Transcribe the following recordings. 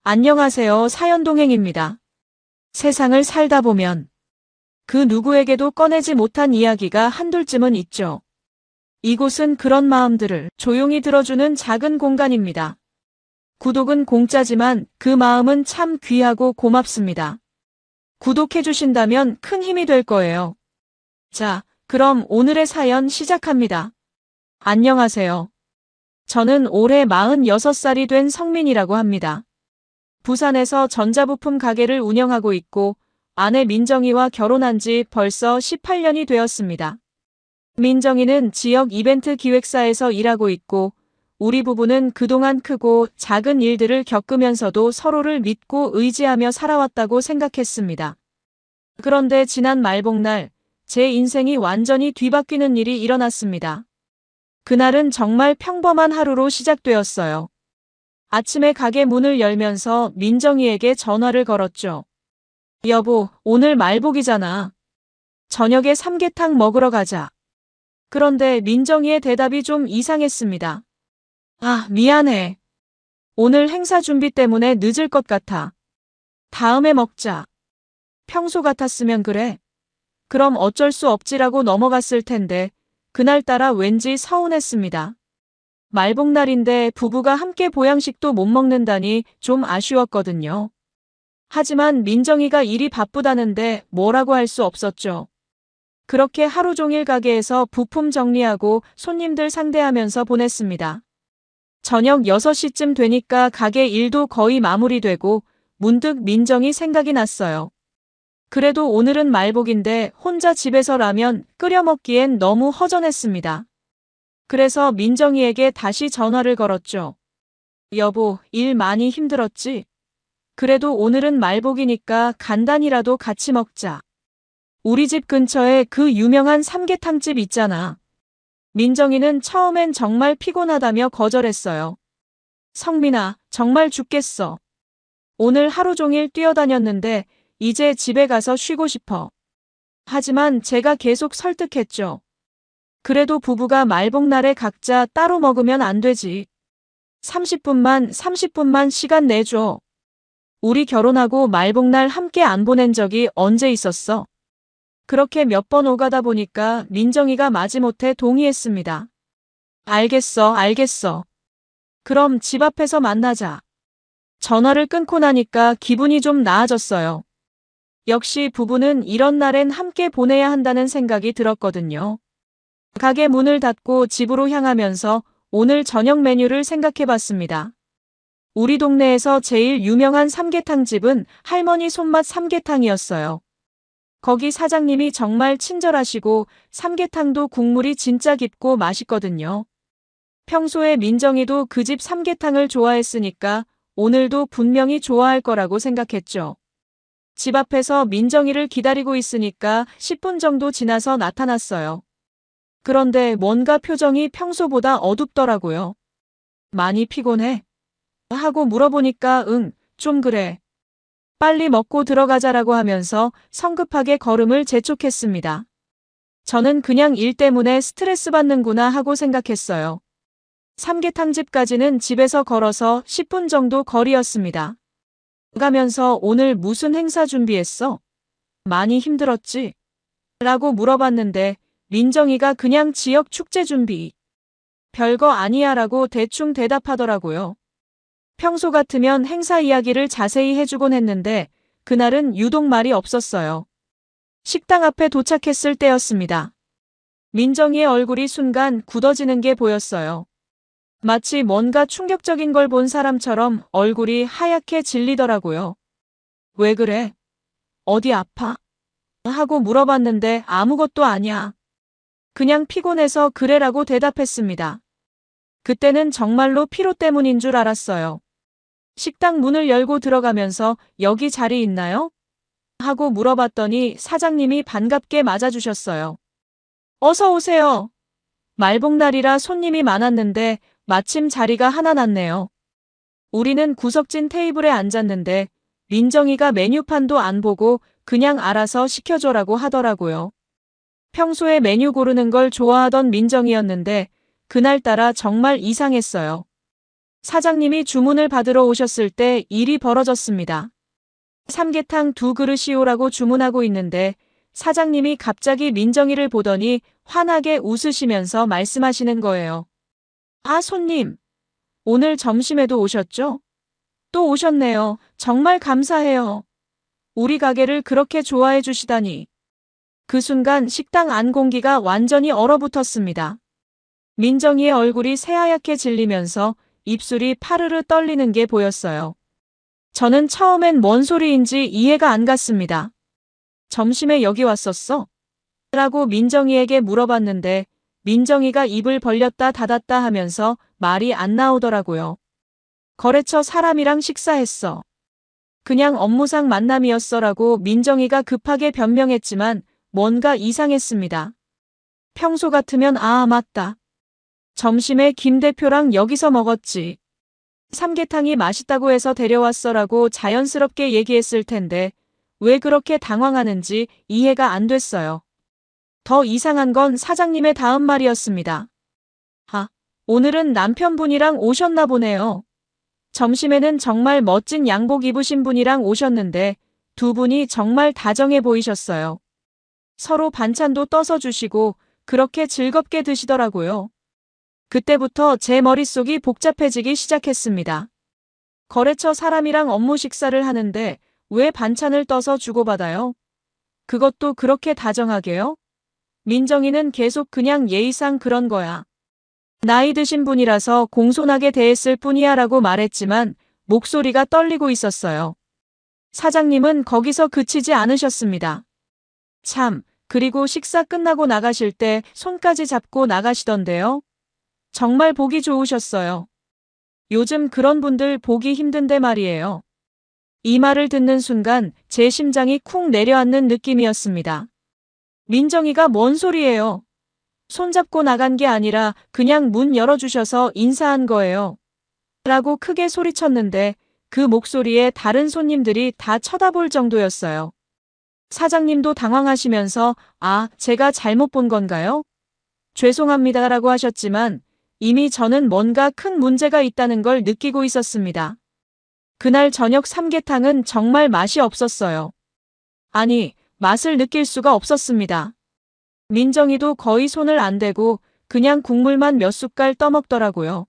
안녕하세요. 사연동행입니다. 세상을 살다 보면 그 누구에게도 꺼내지 못한 이야기가 한둘쯤은 있죠. 이곳은 그런 마음들을 조용히 들어주는 작은 공간입니다. 구독은 공짜지만 그 마음은 참 귀하고 고맙습니다. 구독해주신다면 큰 힘이 될 거예요. 자, 그럼 오늘의 사연 시작합니다. 안녕하세요. 저는 올해 46살이 된 성민이라고 합니다. 부산에서 전자부품 가게를 운영하고 있고 아내 민정이와 결혼한 지 벌써 18년이 되었습니다. 민정이는 지역 이벤트 기획사에서 일하고 있고 우리 부부는 그동안 크고 작은 일들을 겪으면서도 서로를 믿고 의지하며 살아왔다고 생각했습니다. 그런데 지난 말복날 제 인생이 완전히 뒤바뀌는 일이 일어났습니다. 그날은 정말 평범한 하루로 시작되었어요. 아침에 가게 문을 열면서 민정이에게 전화를 걸었죠. 여보, 오늘 말복이잖아. 저녁에 삼계탕 먹으러 가자. 그런데 민정이의 대답이 좀 이상했습니다. 아, 미안해. 오늘 행사 준비 때문에 늦을 것 같아. 다음에 먹자. 평소 같았으면 그래. 그럼 어쩔 수 없지라고 넘어갔을 텐데 그날따라 왠지 서운했습니다. 말복날인데 부부가 함께 보양식도 못 먹는다니 좀 아쉬웠거든요. 하지만 민정이가 일이 바쁘다는데 뭐라고 할 수 없었죠. 그렇게 하루 종일 가게에서 부품 정리하고 손님들 상대하면서 보냈습니다. 저녁 6시쯤 되니까 가게 일도 거의 마무리되고 문득 민정이 생각이 났어요. 그래도 오늘은 말복인데 혼자 집에서 라면 끓여 먹기엔 너무 허전했습니다. 그래서 민정이에게 다시 전화를 걸었죠. 여보, 일 많이 힘들었지? 그래도 오늘은 말복이니까 간단히라도 같이 먹자. 우리 집 근처에 그 유명한 삼계탕집 있잖아. 민정이는 처음엔 정말 피곤하다며 거절했어요. 성민아, 정말 죽겠어. 오늘 하루 종일 뛰어다녔는데 이제 집에 가서 쉬고 싶어. 하지만 제가 계속 설득했죠. 그래도 부부가 말복날에 각자 따로 먹으면 안 되지. 30분만 시간 내줘. 우리 결혼하고 말복날 함께 안 보낸 적이 언제 있었어? 그렇게 몇 번 오가다 보니까 민정이가 마지못해 동의했습니다. 알겠어. 그럼 집 앞에서 만나자. 전화를 끊고 나니까 기분이 좀 나아졌어요. 역시 부부는 이런 날엔 함께 보내야 한다는 생각이 들었거든요. 가게 문을 닫고 집으로 향하면서 오늘 저녁 메뉴를 생각해봤습니다. 우리 동네에서 제일 유명한 삼계탕 집은 할머니 손맛 삼계탕이었어요. 거기 사장님이 정말 친절하시고 삼계탕도 국물이 진짜 깊고 맛있거든요. 평소에 민정이도 그 집 삼계탕을 좋아했으니까 오늘도 분명히 좋아할 거라고 생각했죠. 집 앞에서 민정이를 기다리고 있으니까 10분 정도 지나서 나타났어요. 그런데 뭔가 표정이 평소보다 어둡더라고요. 많이 피곤해? 하고 물어보니까 좀 그래. 빨리 먹고 들어가자라고 하면서 성급하게 걸음을 재촉했습니다. 저는 그냥 일 때문에 스트레스 받는구나 하고 생각했어요. 삼계탕집까지는 집에서 걸어서 10분 정도 거리였습니다. 가면서 오늘 무슨 행사 준비했어? 많이 힘들었지? 라고 물어봤는데 민정이가 그냥 지역 축제 준비. 별거 아니야 라고 대충 대답하더라고요. 평소 같으면 행사 이야기를 자세히 해주곤 했는데 그날은 유독 말이 없었어요. 식당 앞에 도착했을 때였습니다. 민정이의 얼굴이 순간 굳어지는 게 보였어요. 마치 뭔가 충격적인 걸 본 사람처럼 얼굴이 하얗게 질리더라고요. 왜 그래? 어디 아파? 하고 물어봤는데 아무것도 아니야. 그냥 피곤해서 그래라고 대답했습니다. 그때는 정말로 피로 때문인 줄 알았어요. 식당 문을 열고 들어가면서 여기 자리 있나요? 하고 물어봤더니 사장님이 반갑게 맞아주셨어요. 어서 오세요. 말복날이라 손님이 많았는데 마침 자리가 하나 났네요. 우리는 구석진 테이블에 앉았는데 민정이가 메뉴판도 안 보고 그냥 알아서 시켜줘라고 하더라고요. 평소에 메뉴 고르는 걸 좋아하던 민정이었는데 그날따라 정말 이상했어요. 사장님이 주문을 받으러 오셨을 때 일이 벌어졌습니다. 삼계탕 2그릇이오라고 주문하고 있는데 사장님이 갑자기 민정이를 보더니 환하게 웃으시면서 말씀하시는 거예요. 아, 손님. 오늘 점심에도 오셨죠? 또 오셨네요. 정말 감사해요. 우리 가게를 그렇게 좋아해 주시다니. 그 순간 식당 안 공기가 완전히 얼어붙었습니다. 민정이의 얼굴이 새하얗게 질리면서 입술이 파르르 떨리는 게 보였어요. 저는 처음엔 뭔 소리인지 이해가 안 갔습니다. 점심에 여기 왔었어? 라고 민정이에게 물어봤는데 민정이가 입을 벌렸다 닫았다 하면서 말이 안 나오더라고요. 거래처 사람이랑 식사했어. 그냥 업무상 만남이었어라고 민정이가 급하게 변명했지만 뭔가 이상했습니다. 평소 같으면 아, 맞다. 점심에 김 대표랑 여기서 먹었지. 삼계탕이 맛있다고 해서 데려왔어라고 자연스럽게 얘기했을 텐데 왜 그렇게 당황하는지 이해가 안 됐어요. 더 이상한 건 사장님의 다음 말이었습니다. 아, 오늘은 남편분이랑 오셨나 보네요. 점심에는 정말 멋진 양복 입으신 분이랑 오셨는데 두 분이 정말 다정해 보이셨어요. 서로 반찬도 떠서 주시고 그렇게 즐겁게 드시더라고요. 그때부터 제 머릿속이 복잡해지기 시작했습니다. 거래처 사람이랑 업무 식사를 하는데 왜 반찬을 떠서 주고받아요? 그것도 그렇게 다정하게요? 민정이는 계속 그냥 예의상 그런 거야. 나이 드신 분이라서 공손하게 대했을 뿐이야 라고 말했지만 목소리가 떨리고 있었어요. 사장님은 거기서 그치지 않으셨습니다. 참, 그리고 식사 끝나고 나가실 때 손까지 잡고 나가시던데요. 정말 보기 좋으셨어요. 요즘 그런 분들 보기 힘든데 말이에요. 이 말을 듣는 순간 제 심장이 쿵 내려앉는 느낌이었습니다. 민정이가 뭔 소리예요? 손잡고 나간 게 아니라 그냥 문 열어주셔서 인사한 거예요. 라고 크게 소리쳤는데 그 목소리에 다른 손님들이 다 쳐다볼 정도였어요. 사장님도 당황하시면서 아, 제가 잘못 본 건가요? 죄송합니다라고 하셨지만 이미 저는 뭔가 큰 문제가 있다는 걸 느끼고 있었습니다. 그날 저녁 삼계탕은 정말 맛이 없었어요. 아니, 맛을 느낄 수가 없었습니다. 민정이도 거의 손을 안 대고 그냥 국물만 몇 숟갈 떠먹더라고요.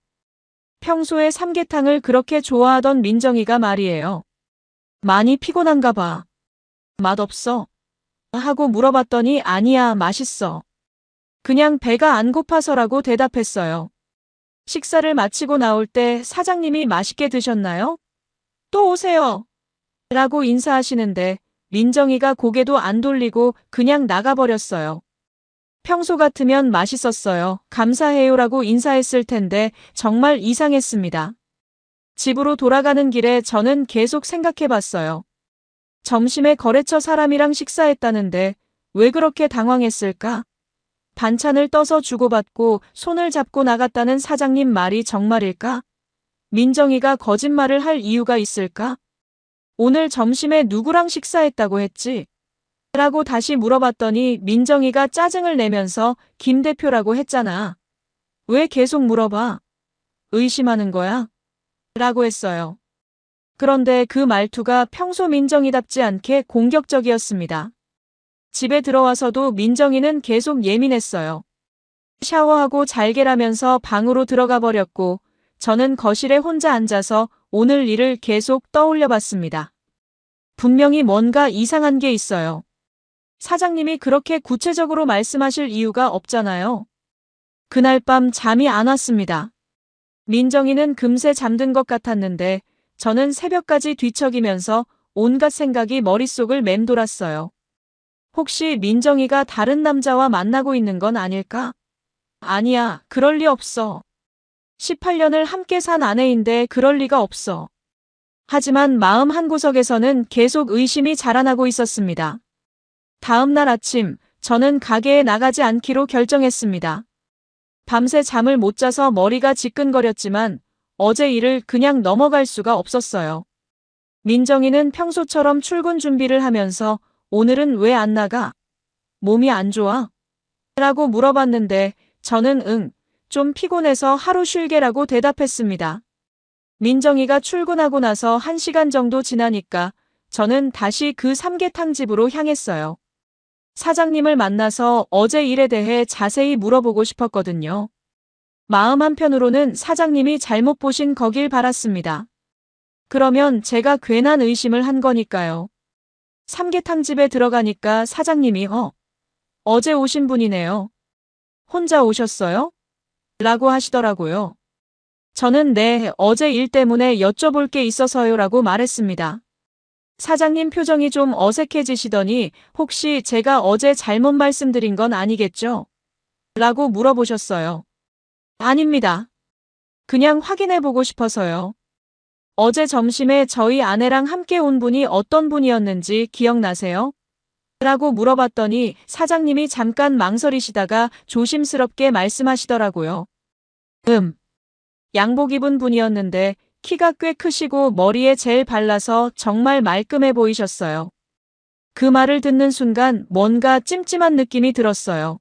평소에 삼계탕을 그렇게 좋아하던 민정이가 말이에요. 많이 피곤한가 봐. 맛없어? 하고 물어봤더니 아니야, 맛있어. 그냥 배가 안 고파서라고 대답했어요. 식사를 마치고 나올 때 사장님이 맛있게 드셨나요? 또 오세요. 라고 인사하시는데 민정이가 고개도 안 돌리고 그냥 나가버렸어요. 평소 같으면 맛있었어요. 감사해요라고 인사했을 텐데 정말 이상했습니다. 집으로 돌아가는 길에 저는 계속 생각해봤어요. 점심에 거래처 사람이랑 식사했다는데 왜 그렇게 당황했을까? 반찬을 떠서 주고받고 손을 잡고 나갔다는 사장님 말이 정말일까? 민정이가 거짓말을 할 이유가 있을까? 오늘 점심에 누구랑 식사했다고 했지? 라고 다시 물어봤더니 민정이가 짜증을 내면서 김 대표라고 했잖아. 왜 계속 물어봐? 의심하는 거야? 라고 했어요. 그런데 그 말투가 평소 민정이답지 않게 공격적이었습니다. 집에 들어와서도 민정이는 계속 예민했어요. 샤워하고 잘게라면서 방으로 들어가 버렸고 저는 거실에 혼자 앉아서 오늘 일을 계속 떠올려 봤습니다. 분명히 뭔가 이상한 게 있어요. 사장님이 그렇게 구체적으로 말씀하실 이유가 없잖아요. 그날 밤 잠이 안 왔습니다. 민정이는 금세 잠든 것 같았는데 저는 새벽까지 뒤척이면서 온갖 생각이 머릿속을 맴돌았어요. 혹시 민정이가 다른 남자와 만나고 있는 건 아닐까? 아니야, 그럴 리 없어. 18년을 함께 산 아내인데 그럴 리가 없어. 하지만 마음 한구석에서는 계속 의심이 자라나고 있었습니다. 다음 날 아침, 저는 가게에 나가지 않기로 결정했습니다. 밤새 잠을 못 자서 머리가 지끈거렸지만 어제 일을 그냥 넘어갈 수가 없었어요. 민정이는 평소처럼 출근 준비를 하면서 오늘은 왜 안 나가? 몸이 안 좋아? 라고 물어봤는데 저는 좀 피곤해서 하루 쉴게라고 대답했습니다. 민정이가 출근하고 나서 1시간 정도 지나니까 저는 다시 그 삼계탕 집으로 향했어요. 사장님을 만나서 어제 일에 대해 자세히 물어보고 싶었거든요. 마음 한편으로는 사장님이 잘못 보신 거길 바랐습니다. 그러면 제가 괜한 의심을 한 거니까요. 삼계탕 집에 들어가니까 사장님이 어제 오신 분이네요. 혼자 오셨어요? 라고 하시더라고요. 저는 네, 어제 일 때문에 여쭤볼 게 있어서요 라고 말했습니다. 사장님 표정이 좀 어색해지시더니 혹시 제가 어제 잘못 말씀드린 건 아니겠죠? 라고 물어보셨어요. 아닙니다. 그냥 확인해보고 싶어서요. 어제 점심에 저희 아내랑 함께 온 분이 어떤 분이었는지 기억나세요? 라고 물어봤더니 사장님이 잠깐 망설이시다가 조심스럽게 말씀하시더라고요. 양복 입은 분이었는데 키가 꽤 크시고 머리에 젤 발라서 정말 말끔해 보이셨어요. 그 말을 듣는 순간 뭔가 찜찜한 느낌이 들었어요.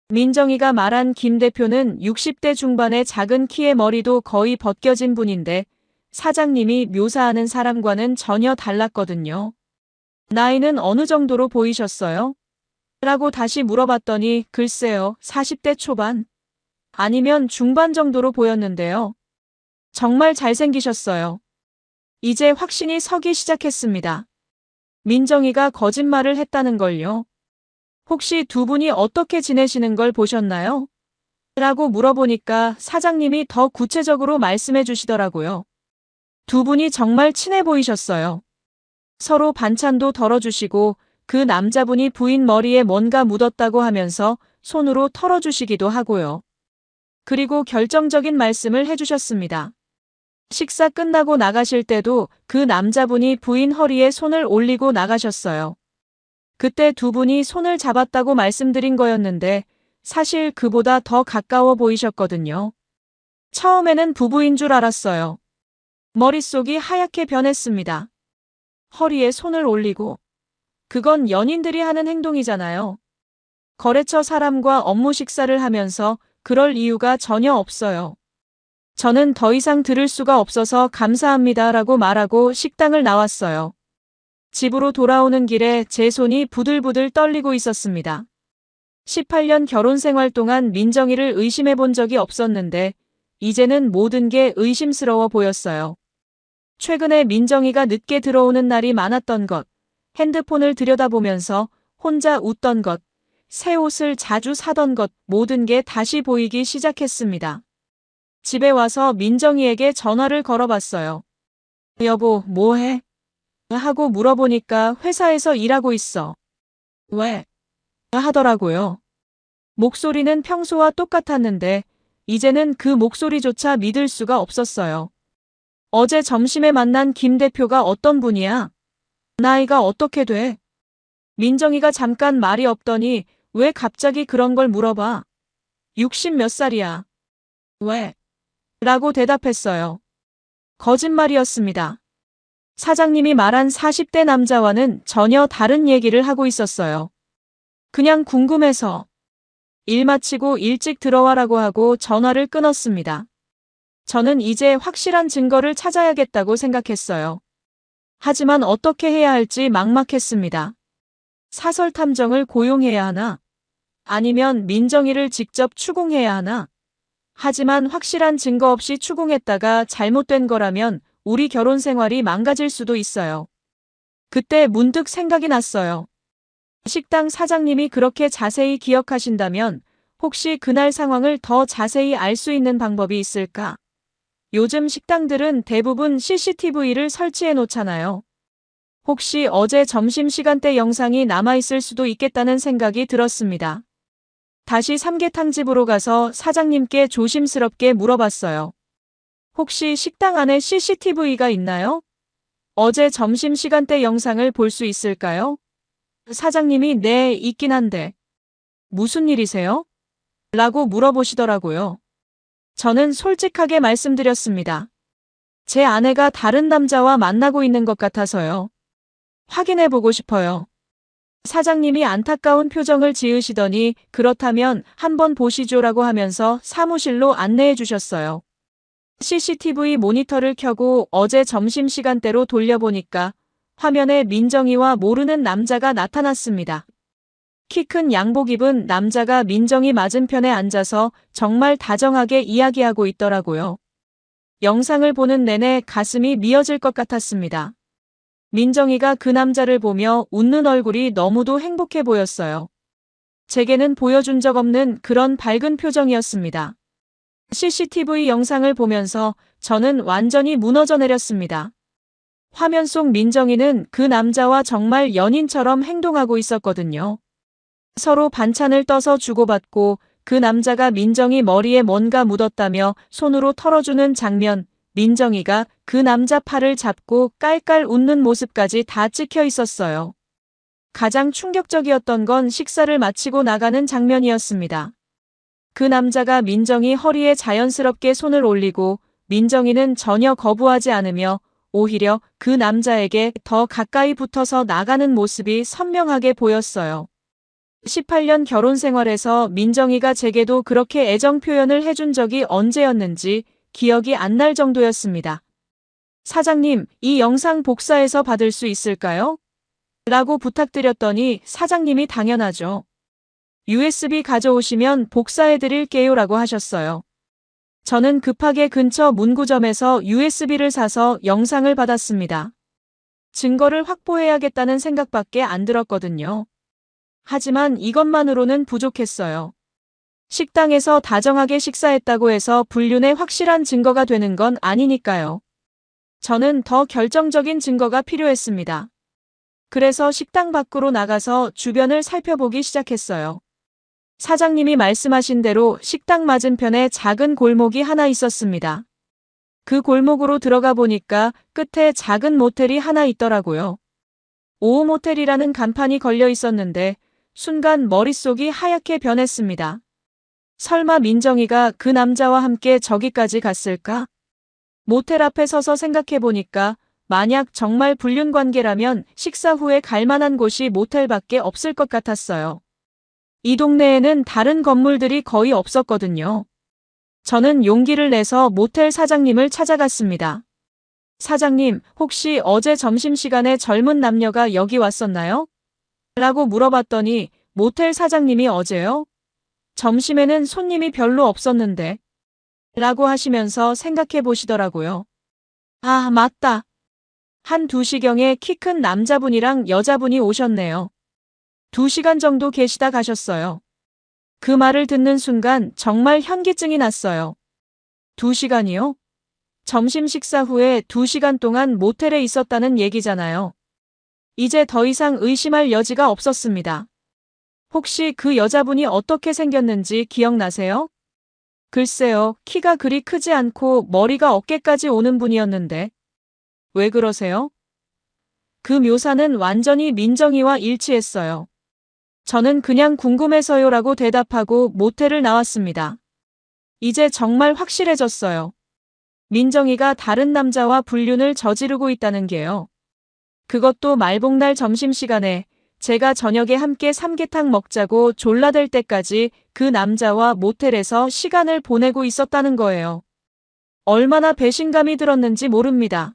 민정이가 말한 김 대표는 60대 중반의 작은 키에 머리도 거의 벗겨진 분인데 사장님이 묘사하는 사람과는 전혀 달랐거든요. 나이는 어느 정도로 보이셨어요? 라고 다시 물어봤더니 글쎄요, 40대 초반? 아니면 중반 정도로 보였는데요. 정말 잘생기셨어요. 이제 확신이 서기 시작했습니다. 민정이가 거짓말을 했다는 걸요. 혹시 두 분이 어떻게 지내시는 걸 보셨나요? 라고 물어보니까 사장님이 더 구체적으로 말씀해 주시더라고요. 두 분이 정말 친해 보이셨어요. 서로 반찬도 덜어주시고 그 남자분이 부인 머리에 뭔가 묻었다고 하면서 손으로 털어주시기도 하고요. 그리고 결정적인 말씀을 해주셨습니다. 식사 끝나고 나가실 때도 그 남자분이 부인 허리에 손을 올리고 나가셨어요. 그때 두 분이 손을 잡았다고 말씀드린 거였는데 사실 그보다 더 가까워 보이셨거든요. 처음에는 부부인 줄 알았어요. 머릿속이 하얗게 변했습니다. 허리에 손을 올리고 그건 연인들이 하는 행동이잖아요. 거래처 사람과 업무 식사를 하면서 그럴 이유가 전혀 없어요. 저는 더 이상 들을 수가 없어서 감사합니다 라고 말하고 식당을 나왔어요. 집으로 돌아오는 길에 제 손이 부들부들 떨리고 있었습니다. 18년 결혼 생활 동안 민정이를 의심해 본 적이 없었는데 이제는 모든 게 의심스러워 보였어요. 최근에 민정이가 늦게 들어오는 날이 많았던 것, 핸드폰을 들여다보면서 혼자 웃던 것, 새 옷을 자주 사던 것 모든 게 다시 보이기 시작했습니다. 집에 와서 민정이에게 전화를 걸어봤어요. 여보, 뭐해? 하고 물어보니까 회사에서 일하고 있어. 왜? 하더라고요. 목소리는 평소와 똑같았는데 이제는 그 목소리조차 믿을 수가 없었어요. 어제 점심에 만난 김 대표가 어떤 분이야? 나이가 어떻게 돼? 민정이가 잠깐 말이 없더니 왜 갑자기 그런 걸 물어봐? 60 몇 살이야. 왜? 라고 대답했어요. 거짓말이었습니다. 사장님이 말한 40대 남자와는 전혀 다른 얘기를 하고 있었어요. 그냥 궁금해서. 일 마치고 일찍 들어와라고 하고 전화를 끊었습니다. 저는 이제 확실한 증거를 찾아야겠다고 생각했어요. 하지만 어떻게 해야 할지 막막했습니다. 사설 탐정을 고용해야 하나? 아니면 민정이를 직접 추궁해야 하나? 하지만 확실한 증거 없이 추궁했다가 잘못된 거라면 우리 결혼 생활이 망가질 수도 있어요. 그때 문득 생각이 났어요. 식당 사장님이 그렇게 자세히 기억하신다면 혹시 그날 상황을 더 자세히 알 수 있는 방법이 있을까? 요즘 식당들은 대부분 CCTV를 설치해 놓잖아요. 혹시 어제 점심시간대 영상이 남아있을 수도 있겠다는 생각이 들었습니다. 다시 삼계탕 집으로 가서 사장님께 조심스럽게 물어봤어요. 혹시 식당 안에 CCTV가 있나요? 어제 점심시간대 영상을 볼 수 있을까요? 사장님이 네, 있긴 한데. 무슨 일이세요? 라고 물어보시더라고요. 저는 솔직하게 말씀드렸습니다. 제 아내가 다른 남자와 만나고 있는 것 같아서요. 확인해보고 싶어요. 사장님이 안타까운 표정을 지으시더니 그렇다면 한번 보시죠라고 하면서 사무실로 안내해 주셨어요. CCTV 모니터를 켜고 어제 점심시간대로 돌려보니까 화면에 민정이와 모르는 남자가 나타났습니다. 키 큰 양복 입은 남자가 민정이 맞은편에 앉아서 정말 다정하게 이야기하고 있더라고요. 영상을 보는 내내 가슴이 미어질 것 같았습니다. 민정이가 그 남자를 보며 웃는 얼굴이 너무도 행복해 보였어요. 제게는 보여준 적 없는 그런 밝은 표정이었습니다. CCTV 영상을 보면서 저는 완전히 무너져 내렸습니다. 화면 속 민정이는 그 남자와 정말 연인처럼 행동하고 있었거든요. 서로 반찬을 떠서 주고받고 그 남자가 민정이 머리에 뭔가 묻었다며 손으로 털어주는 장면, 민정이가 그 남자 팔을 잡고 깔깔 웃는 모습까지 다 찍혀 있었어요. 가장 충격적이었던 건 식사를 마치고 나가는 장면이었습니다. 그 남자가 민정이 허리에 자연스럽게 손을 올리고 민정이는 전혀 거부하지 않으며 오히려 그 남자에게 더 가까이 붙어서 나가는 모습이 선명하게 보였어요. 18년 결혼 생활에서 민정이가 제게도 그렇게 애정 표현을 해준 적이 언제였는지 기억이 안 날 정도였습니다. 사장님, 이 영상 복사해서 받을 수 있을까요? 라고 부탁드렸더니 사장님이 당연하죠. USB 가져오시면 복사해드릴게요 라고 하셨어요. 저는 급하게 근처 문구점에서 USB를 사서 영상을 받았습니다. 증거를 확보해야겠다는 생각밖에 안 들었거든요. 하지만 이것만으로는 부족했어요. 식당에서 다정하게 식사했다고 해서 불륜의 확실한 증거가 되는 건 아니니까요. 저는 더 결정적인 증거가 필요했습니다. 그래서 식당 밖으로 나가서 주변을 살펴보기 시작했어요. 사장님이 말씀하신 대로 식당 맞은편에 작은 골목이 하나 있었습니다. 그 골목으로 들어가 보니까 끝에 작은 모텔이 하나 있더라고요. 5호 모텔이라는 간판이 걸려 있었는데 순간 머릿속이 하얗게 변했습니다. 설마 민정이가 그 남자와 함께 저기까지 갔을까? 모텔 앞에 서서 생각해 보니까 만약 정말 불륜 관계라면 식사 후에 갈 만한 곳이 모텔밖에 없을 것 같았어요. 이 동네에는 다른 건물들이 거의 없었거든요. 저는 용기를 내서 모텔 사장님을 찾아갔습니다. 사장님, 혹시 어제 점심시간에 젊은 남녀가 여기 왔었나요? 라고 물어봤더니 모텔 사장님이 어제요? 점심에는 손님이 별로 없었는데 라고 하시면서 생각해 보시더라고요. 아, 맞다. 한 2시경에 키 큰 남자분이랑 여자분이 오셨네요. 2시간 정도 계시다 가셨어요. 그 말을 듣는 순간 정말 현기증이 났어요. 2시간이요? 점심 식사 후에 2시간 동안 모텔에 있었다는 얘기잖아요. 이제 더 이상 의심할 여지가 없었습니다. 혹시 그 여자분이 어떻게 생겼는지 기억나세요? 글쎄요, 키가 그리 크지 않고 머리가 어깨까지 오는 분이었는데. 왜 그러세요? 그 묘사는 완전히 민정이와 일치했어요. 저는 그냥 궁금해서요라고 대답하고 모텔을 나왔습니다. 이제 정말 확실해졌어요. 민정이가 다른 남자와 불륜을 저지르고 있다는 게요. 그것도 말복날 점심시간에 제가 저녁에 함께 삼계탕 먹자고 졸라댈 때까지 그 남자와 모텔에서 시간을 보내고 있었다는 거예요. 얼마나 배신감이 들었는지 모릅니다.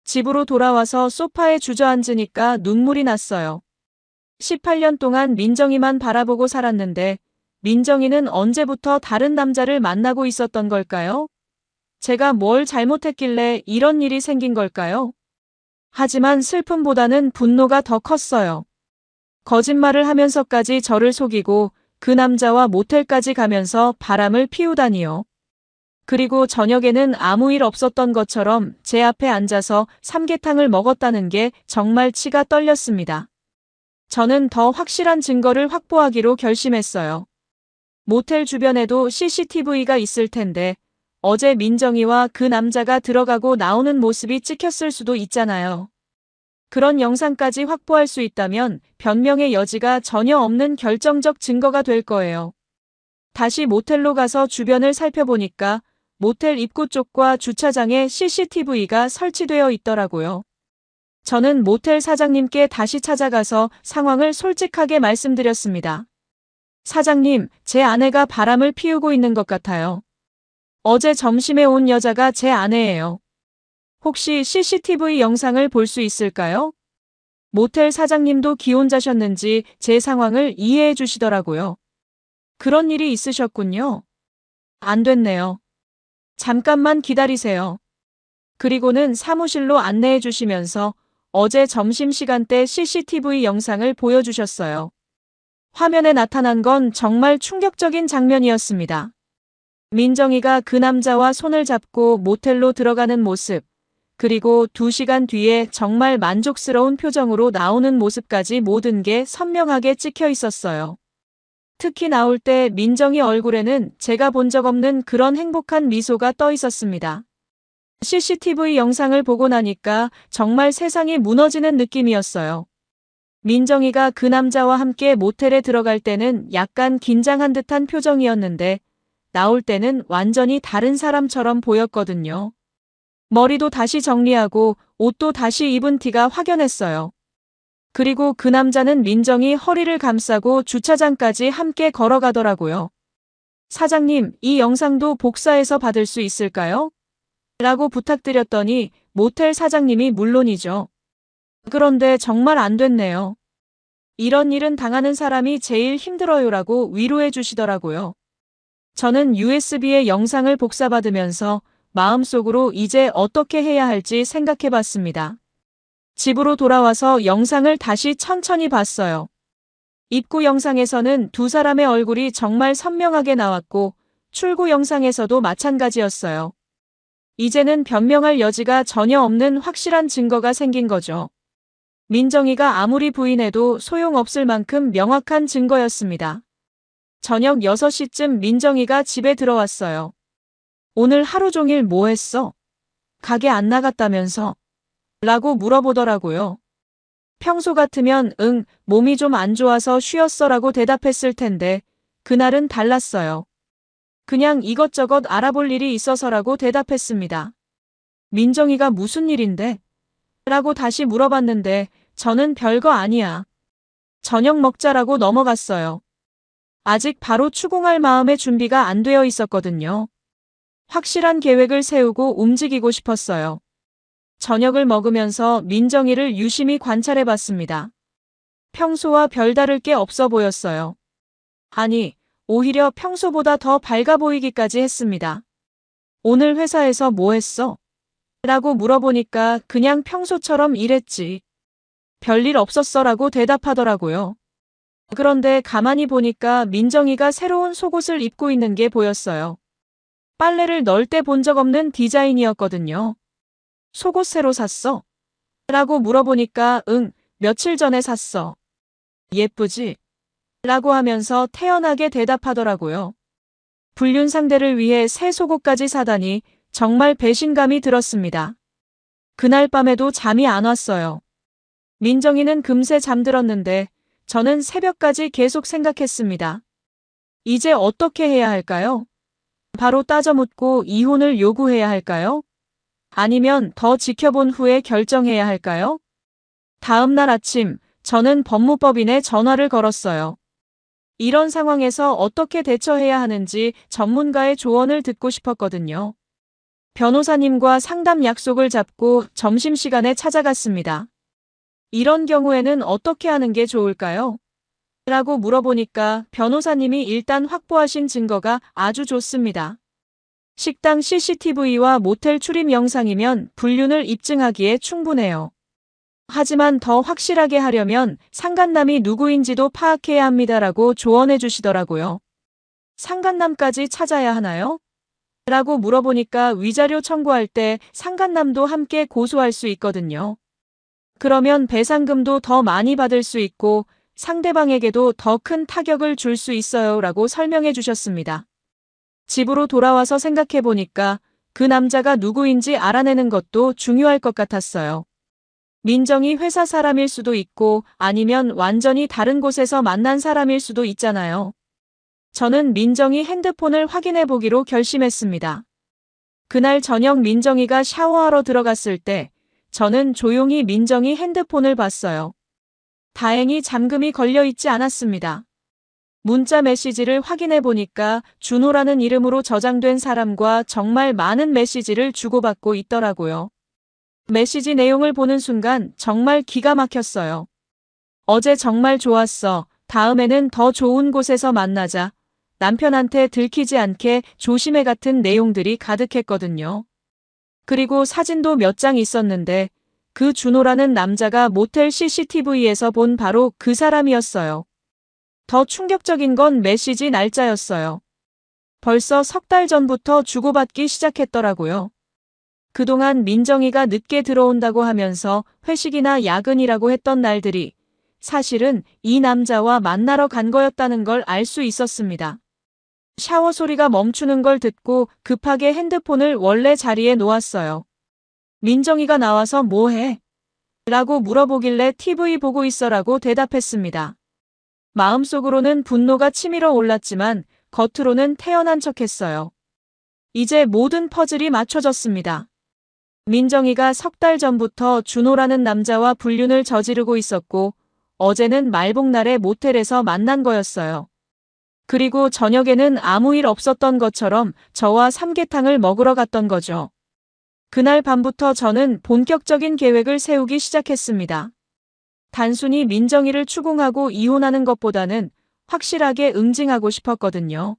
집으로 돌아와서 소파에 주저앉으니까 눈물이 났어요. 18년 동안 민정이만 바라보고 살았는데 민정이는 언제부터 다른 남자를 만나고 있었던 걸까요? 제가 뭘 잘못했길래 이런 일이 생긴 걸까요? 하지만 슬픔보다는 분노가 더 컸어요. 거짓말을 하면서까지 저를 속이고 그 남자와 모텔까지 가면서 바람을 피우다니요. 그리고 저녁에는 아무 일 없었던 것처럼 제 앞에 앉아서 삼계탕을 먹었다는 게 정말 치가 떨렸습니다. 저는 더 확실한 증거를 확보하기로 결심했어요. 모텔 주변에도 CCTV가 있을 텐데 어제 민정이와 그 남자가 들어가고 나오는 모습이 찍혔을 수도 있잖아요. 그런 영상까지 확보할 수 있다면 변명의 여지가 전혀 없는 결정적 증거가 될 거예요. 다시 모텔로 가서 주변을 살펴보니까 모텔 입구 쪽과 주차장에 CCTV가 설치되어 있더라고요. 저는 모텔 사장님께 다시 찾아가서 상황을 솔직하게 말씀드렸습니다. 사장님, 제 아내가 바람을 피우고 있는 것 같아요. 어제 점심에 온 여자가 제 아내예요. 혹시 CCTV 영상을 볼 수 있을까요? 모텔 사장님도 기혼자셨는지 제 상황을 이해해 주시더라고요. 그런 일이 있으셨군요. 안 됐네요. 잠깐만 기다리세요. 그리고는 사무실로 안내해 주시면서 어제 점심시간대 CCTV 영상을 보여주셨어요. 화면에 나타난 건 정말 충격적인 장면이었습니다. 민정이가 그 남자와 손을 잡고 모텔로 들어가는 모습, 그리고 2시간 뒤에 정말 만족스러운 표정으로 나오는 모습까지 모든 게 선명하게 찍혀 있었어요. 특히 나올 때 민정이 얼굴에는 제가 본 적 없는 그런 행복한 미소가 떠 있었습니다. CCTV 영상을 보고 나니까 정말 세상이 무너지는 느낌이었어요. 민정이가 그 남자와 함께 모텔에 들어갈 때는 약간 긴장한 듯한 표정이었는데 나올 때는 완전히 다른 사람처럼 보였거든요. 머리도 다시 정리하고 옷도 다시 입은 티가 확연했어요. 그리고 그 남자는 민정이 허리를 감싸고 주차장까지 함께 걸어가더라고요. 사장님, 이 영상도 복사해서 받을 수 있을까요? 라고 부탁드렸더니 모텔 사장님이 물론이죠. 그런데 정말 안 됐네요. 이런 일은 당하는 사람이 제일 힘들어요라고 위로해 주시더라고요. 저는 USB에 영상을 복사받으면서 마음속으로 이제 어떻게 해야 할지 생각해 봤습니다. 집으로 돌아와서 영상을 다시 천천히 봤어요. 입구 영상에서는 두 사람의 얼굴이 정말 선명하게 나왔고 출구 영상에서도 마찬가지였어요. 이제는 변명할 여지가 전혀 없는 확실한 증거가 생긴 거죠. 민정이가 아무리 부인해도 소용없을 만큼 명확한 증거였습니다. 저녁 6시쯤 민정이가 집에 들어왔어요. 오늘 하루 종일 뭐 했어? 가게 안 나갔다면서? 라고 물어보더라고요. 평소 같으면 몸이 좀 안 좋아서 쉬었어 라고 대답했을 텐데 그날은 달랐어요. 그냥 이것저것 알아볼 일이 있어서라고 대답했습니다. 민정이가 무슨 일인데? 라고 다시 물어봤는데 저는 별거 아니야. 저녁 먹자라고 넘어갔어요. 아직 바로 추궁할 마음의 준비가 안 되어 있었거든요. 확실한 계획을 세우고 움직이고 싶었어요. 저녁을 먹으면서 민정이를 유심히 관찰해 봤습니다. 평소와 별다를 게 없어 보였어요. 아니, 오히려 평소보다 더 밝아 보이기까지 했습니다. 오늘 회사에서 뭐 했어? 라고 물어보니까 그냥 평소처럼 일했지. 별일 없었어 라고 대답하더라고요. 그런데 가만히 보니까 민정이가 새로운 속옷을 입고 있는 게 보였어요. 빨래를 널 때 본 적 없는 디자인이었거든요. 속옷 새로 샀어? 라고 물어보니까 며칠 전에 샀어. 예쁘지? 라고 하면서 태연하게 대답하더라고요. 불륜 상대를 위해 새 속옷까지 사다니 정말 배신감이 들었습니다. 그날 밤에도 잠이 안 왔어요. 민정이는 금세 잠들었는데 저는 새벽까지 계속 생각했습니다. 이제 어떻게 해야 할까요? 바로 따져 묻고 이혼을 요구해야 할까요? 아니면 더 지켜본 후에 결정해야 할까요? 다음 날 아침 저는 법무법인에 전화를 걸었어요. 이런 상황에서 어떻게 대처해야 하는지 전문가의 조언을 듣고 싶었거든요. 변호사님과 상담 약속을 잡고 점심시간에 찾아갔습니다. 이런 경우에는 어떻게 하는 게 좋을까요? 라고 물어보니까 변호사님이 일단 확보하신 증거가 아주 좋습니다. 식당 CCTV와 모텔 출입 영상이면 불륜을 입증하기에 충분해요. 하지만 더 확실하게 하려면 상간남이 누구인지도 파악해야 합니다라고 조언해 주시더라고요. 상간남까지 찾아야 하나요? 라고 물어보니까 위자료 청구할 때 상간남도 함께 고소할 수 있거든요. 그러면 배상금도 더 많이 받을 수 있고 상대방에게도 더 큰 타격을 줄 수 있어요 라고 설명해 주셨습니다. 집으로 돌아와서 생각해 보니까 그 남자가 누구인지 알아내는 것도 중요할 것 같았어요. 민정이 회사 사람일 수도 있고 아니면 완전히 다른 곳에서 만난 사람일 수도 있잖아요. 저는 민정이 핸드폰을 확인해 보기로 결심했습니다. 그날 저녁 민정이가 샤워하러 들어갔을 때 저는 조용히 민정이 핸드폰을 봤어요. 다행히 잠금이 걸려 있지 않았습니다. 문자 메시지를 확인해 보니까 준호라는 이름으로 저장된 사람과 정말 많은 메시지를 주고받고 있더라고요. 메시지 내용을 보는 순간 정말 기가 막혔어요. 어제 정말 좋았어. 다음에는 더 좋은 곳에서 만나자. 남편한테 들키지 않게 조심해 같은 내용들이 가득했거든요. 그리고 사진도 몇 장 있었는데 그 준호라는 남자가 모텔 CCTV에서 본 바로 그 사람이었어요. 더 충격적인 건 메시지 날짜였어요. 벌써 3달 전부터 주고받기 시작했더라고요. 그동안 민정이가 늦게 들어온다고 하면서 회식이나 야근이라고 했던 날들이 사실은 이 남자와 만나러 간 거였다는 걸 알 수 있었습니다. 샤워 소리가 멈추는 걸 듣고 급하게 핸드폰을 원래 자리에 놓았어요. 민정이가 나와서 뭐 해? 라고 물어보길래 TV 보고 있어라고 대답했습니다. 마음속으로는 분노가 치밀어 올랐지만 겉으로는 태연한 척했어요. 이제 모든 퍼즐이 맞춰졌습니다. 민정이가 3달 전부터 준호라는 남자와 불륜을 저지르고 있었고 어제는 말복날에 모텔에서 만난 거였어요. 그리고 저녁에는 아무 일 없었던 것처럼 저와 삼계탕을 먹으러 갔던 거죠. 그날 밤부터 저는 본격적인 계획을 세우기 시작했습니다. 단순히 민정이를 추궁하고 이혼하는 것보다는 확실하게 응징하고 싶었거든요.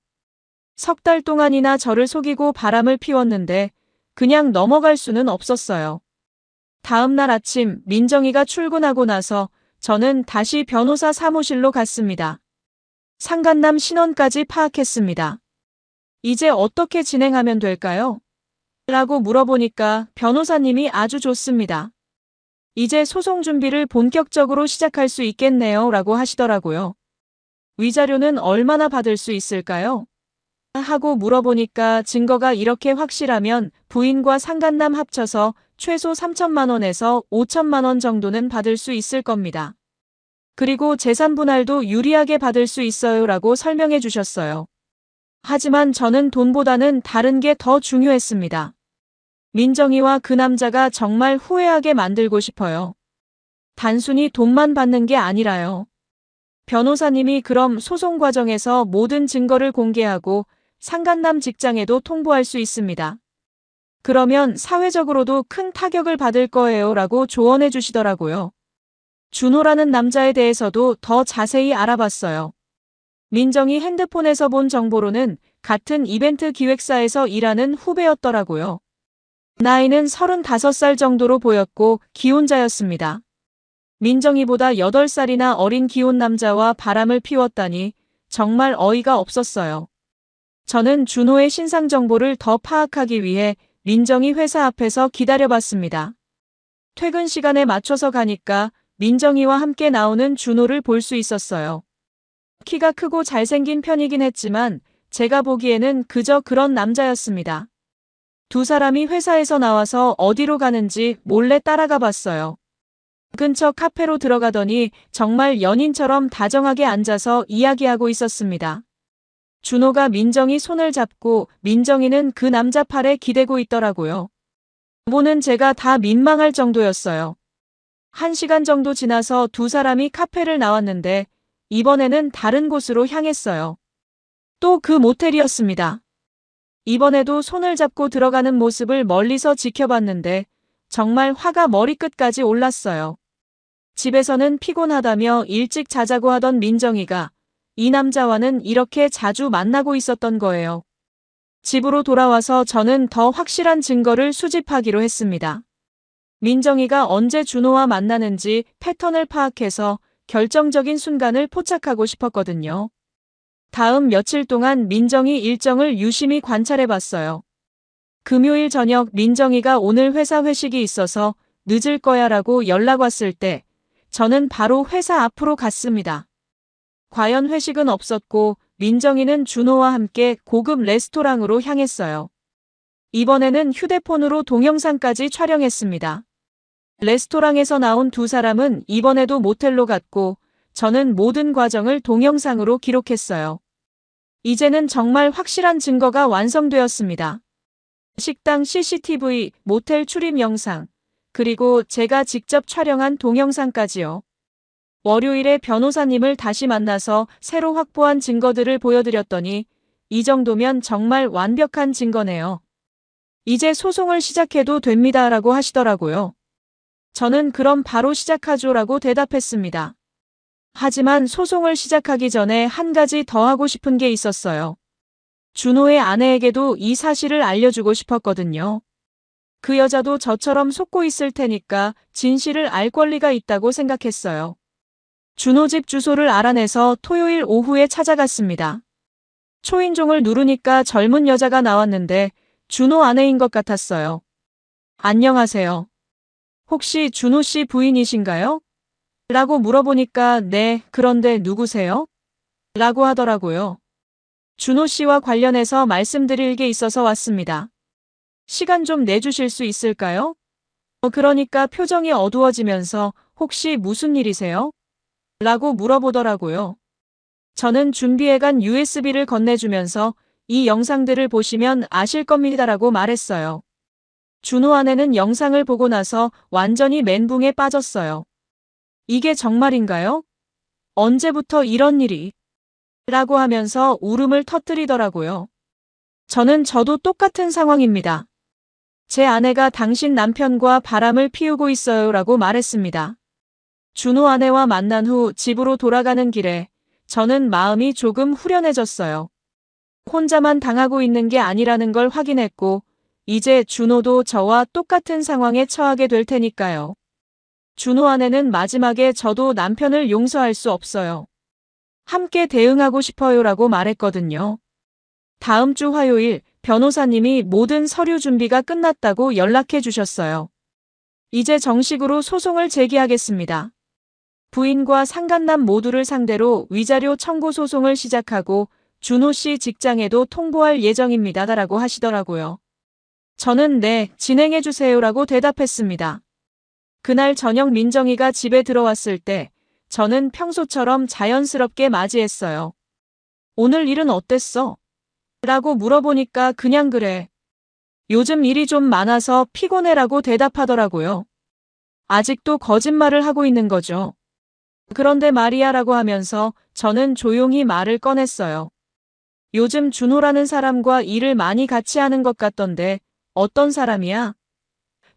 3달 동안이나 저를 속이고 바람을 피웠는데 그냥 넘어갈 수는 없었어요. 다음 날 아침 민정이가 출근하고 나서 저는 다시 변호사 사무실로 갔습니다. 상간남 신원까지 파악했습니다. 이제 어떻게 진행하면 될까요? 라고 물어보니까 변호사님이 아주 좋습니다. 이제 소송 준비를 본격적으로 시작할 수 있겠네요 라고 하시더라고요. 위자료는 얼마나 받을 수 있을까요? 하고 물어보니까 증거가 이렇게 확실하면 부인과 상간남 합쳐서 최소 3천만 원에서 5천만 원 정도는 받을 수 있을 겁니다. 그리고 재산 분할도 유리하게 받을 수 있어요 라고 설명해 주셨어요. 하지만 저는 돈보다는 다른 게 더 중요했습니다. 민정이와 그 남자가 정말 후회하게 만들고 싶어요. 단순히 돈만 받는 게 아니라요. 변호사님이 그럼 소송 과정에서 모든 증거를 공개하고 상간남 직장에도 통보할 수 있습니다. 그러면 사회적으로도 큰 타격을 받을 거예요 라고 조언해 주시더라고요. 준호라는 남자에 대해서도 더 자세히 알아봤어요. 민정이 핸드폰에서 본 정보로는 같은 이벤트 기획사에서 일하는 후배였더라고요. 나이는 35살 정도로 보였고 기혼자였습니다. 민정이보다 8살이나 어린 기혼 남자와 바람을 피웠다니 정말 어이가 없었어요. 저는 준호의 신상 정보를 더 파악하기 위해 민정이 회사 앞에서 기다려봤습니다. 퇴근 시간에 맞춰서 가니까 민정이와 함께 나오는 준호를 볼 수 있었어요. 키가 크고 잘생긴 편이긴 했지만 제가 보기에는 그저 그런 남자였습니다. 두 사람이 회사에서 나와서 어디로 가는지 몰래 따라가 봤어요. 근처 카페로 들어가더니 정말 연인처럼 다정하게 앉아서 이야기하고 있었습니다. 준호가 민정이 손을 잡고 민정이는 그 남자 팔에 기대고 있더라고요. 보는 제가 다 민망할 정도였어요. 1시간 정도 지나서 두 사람이 카페를 나왔는데 이번에는 다른 곳으로 향했어요. 또 그 모텔이었습니다. 이번에도 손을 잡고 들어가는 모습을 멀리서 지켜봤는데 정말 화가 머리끝까지 올랐어요. 집에서는 피곤하다며 일찍 자자고 하던 민정이가 이 남자와는 이렇게 자주 만나고 있었던 거예요. 집으로 돌아와서 저는 더 확실한 증거를 수집하기로 했습니다. 민정이가 언제 준호와 만나는지 패턴을 파악해서 결정적인 순간을 포착하고 싶었거든요. 다음 며칠 동안 민정이 일정을 유심히 관찰해봤어요. 금요일 저녁 민정이가 오늘 회사 회식이 있어서 늦을 거야 라고 연락 왔을 때 저는 바로 회사 앞으로 갔습니다. 과연 회식은 없었고 민정이는 준호와 함께 고급 레스토랑으로 향했어요. 이번에는 휴대폰으로 동영상까지 촬영했습니다. 레스토랑에서 나온 두 사람은 이번에도 모텔로 갔고 저는 모든 과정을 동영상으로 기록했어요. 이제는 정말 확실한 증거가 완성되었습니다. 식당 CCTV, 모텔 출입 영상, 그리고 제가 직접 촬영한 동영상까지요. 월요일에 변호사님을 다시 만나서 새로 확보한 증거들을 보여드렸더니 이 정도면 정말 완벽한 증거네요. 이제 소송을 시작해도 됩니다라고 하시더라고요. 저는 그럼 바로 시작하죠라고 대답했습니다. 하지만 소송을 시작하기 전에 한 가지 더 하고 싶은 게 있었어요. 준호의 아내에게도 이 사실을 알려주고 싶었거든요. 그 여자도 저처럼 속고 있을 테니까 진실을 알 권리가 있다고 생각했어요. 준호 집 주소를 알아내서 토요일 오후에 찾아갔습니다. 초인종을 누르니까 젊은 여자가 나왔는데 준호 아내인 것 같았어요. 안녕하세요. 혹시 준호 씨 부인이신가요? 라고 물어보니까 네, 그런데 누구세요? 라고 하더라고요. 준호 씨와 관련해서 말씀드릴 게 있어서 왔습니다. 시간 좀 내주실 수 있을까요? 그러니까 표정이 어두워지면서 혹시 무슨 일이세요? 라고 물어보더라고요. 저는 준비해간 USB를 건네주면서 이 영상들을 보시면 아실 겁니다라고 말했어요. 준호 아내는 영상을 보고 나서 완전히 멘붕에 빠졌어요. 이게 정말인가요? 언제부터 이런 일이? 라고 하면서 울음을 터뜨리더라고요. 저도 똑같은 상황입니다. 제 아내가 당신 남편과 바람을 피우고 있어요 라고 말했습니다. 준호 아내와 만난 후 집으로 돌아가는 길에 저는 마음이 조금 후련해졌어요. 혼자만 당하고 있는 게 아니라는 걸 확인했고 이제 준호도 저와 똑같은 상황에 처하게 될 테니까요. 준호 아내는 마지막에 저도 남편을 용서할 수 없어요. 함께 대응하고 싶어요라고 말했거든요. 다음 주 화요일 변호사님이 모든 서류 준비가 끝났다고 연락해 주셨어요. 이제 정식으로 소송을 제기하겠습니다. 부인과 상간남 모두를 상대로 위자료 청구 소송을 시작하고 준호 씨 직장에도 통보할 예정입니다라고 하시더라고요. 저는 네, 진행해 주세요라고 대답했습니다. 그날 저녁 민정이가 집에 들어왔을 때 저는 평소처럼 자연스럽게 맞이했어요. 오늘 일은 어땠어? 라고 물어보니까 그냥 그래. 요즘 일이 좀 많아서 피곤해라고 대답하더라고요. 아직도 거짓말을 하고 있는 거죠. 그런데 말이야라고 하면서 저는 조용히 말을 꺼냈어요. 요즘 준호라는 사람과 일을 많이 같이 하는 것 같던데 어떤 사람이야?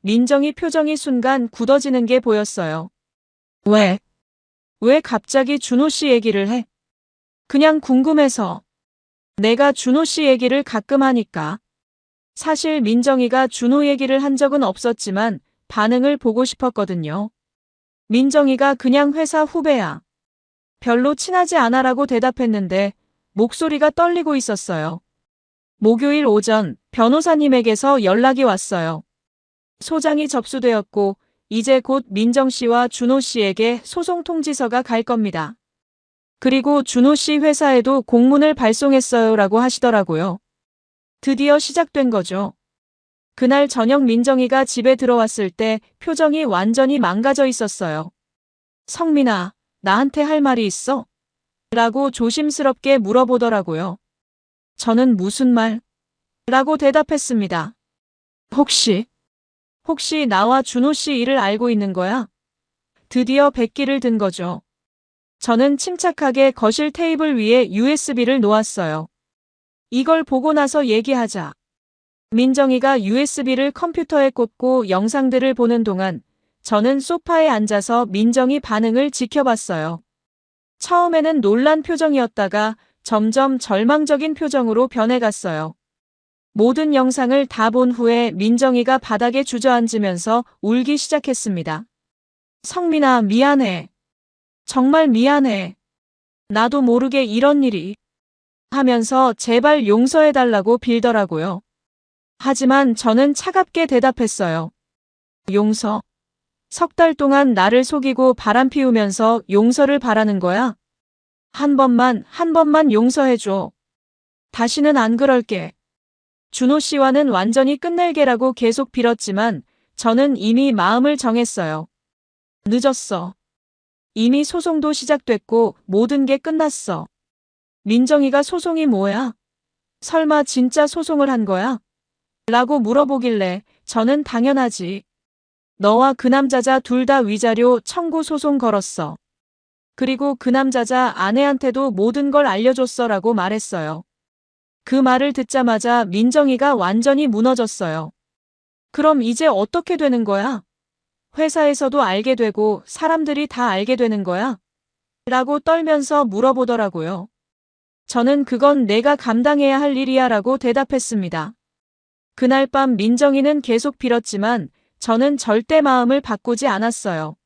민정이 표정이 순간 굳어지는 게 보였어요. 왜? 왜 갑자기 준호 씨 얘기를 해? 그냥 궁금해서. 내가 준호 씨 얘기를 가끔 하니까. 사실 민정이가 준호 얘기를 한 적은 없었지만 반응을 보고 싶었거든요. 민정이가 그냥 회사 후배야. 별로 친하지 않아라고 대답했는데 목소리가 떨리고 있었어요. 목요일 오전 변호사님에게서 연락이 왔어요. 소장이 접수되었고 이제 곧 민정 씨와 준호 씨에게 소송 통지서가 갈 겁니다. 그리고 준호 씨 회사에도 공문을 발송했어요 라고 하시더라고요. 드디어 시작된 거죠. 그날 저녁 민정이가 집에 들어왔을 때 표정이 완전히 망가져 있었어요. 성민아, 나한테 할 말이 있어? 라고 조심스럽게 물어보더라고요. 저는 무슨 말? 라고 대답했습니다. 혹시 나와 준호 씨 일을 알고 있는 거야? 드디어 백기를 든 거죠. 저는 침착하게 거실 테이블 위에 USB를 놓았어요. 이걸 보고 나서 얘기하자. 민정이가 USB를 컴퓨터에 꽂고 영상들을 보는 동안 저는 소파에 앉아서 민정이 반응을 지켜봤어요. 처음에는 놀란 표정이었다가 점점 절망적인 표정으로 변해갔어요. 모든 영상을 다 본 후에 민정이가 바닥에 주저앉으면서 울기 시작했습니다. 성민아, 미안해. 정말 미안해. 나도 모르게 이런 일이. 하면서 제발 용서해달라고 빌더라고요. 하지만 저는 차갑게 대답했어요. 용서? 석 달 동안 나를 속이고 바람 피우면서 용서를 바라는 거야? 한 번만 용서해줘. 다시는 안 그럴게. 준호 씨와는 완전히 끝낼게라고 계속 빌었지만 저는 이미 마음을 정했어요. 늦었어. 이미 소송도 시작됐고 모든 게 끝났어. 민정이가 소송이 뭐야? 설마 진짜 소송을 한 거야? 라고 물어보길래 저는 당연하지. 너와 그 남자자 둘 다 위자료 청구 소송 걸었어. 그리고 그 남자자 아내한테도 모든 걸 알려줬어라고 말했어요. 그 말을 듣자마자 민정이가 완전히 무너졌어요. 그럼 이제 어떻게 되는 거야? 회사에서도 알게 되고 사람들이 다 알게 되는 거야? 라고 떨면서 물어보더라고요. 저는 그건 내가 감당해야 할 일이야 라고 대답했습니다. 그날 밤 민정이는 계속 빌었지만 저는 절대 마음을 바꾸지 않았어요.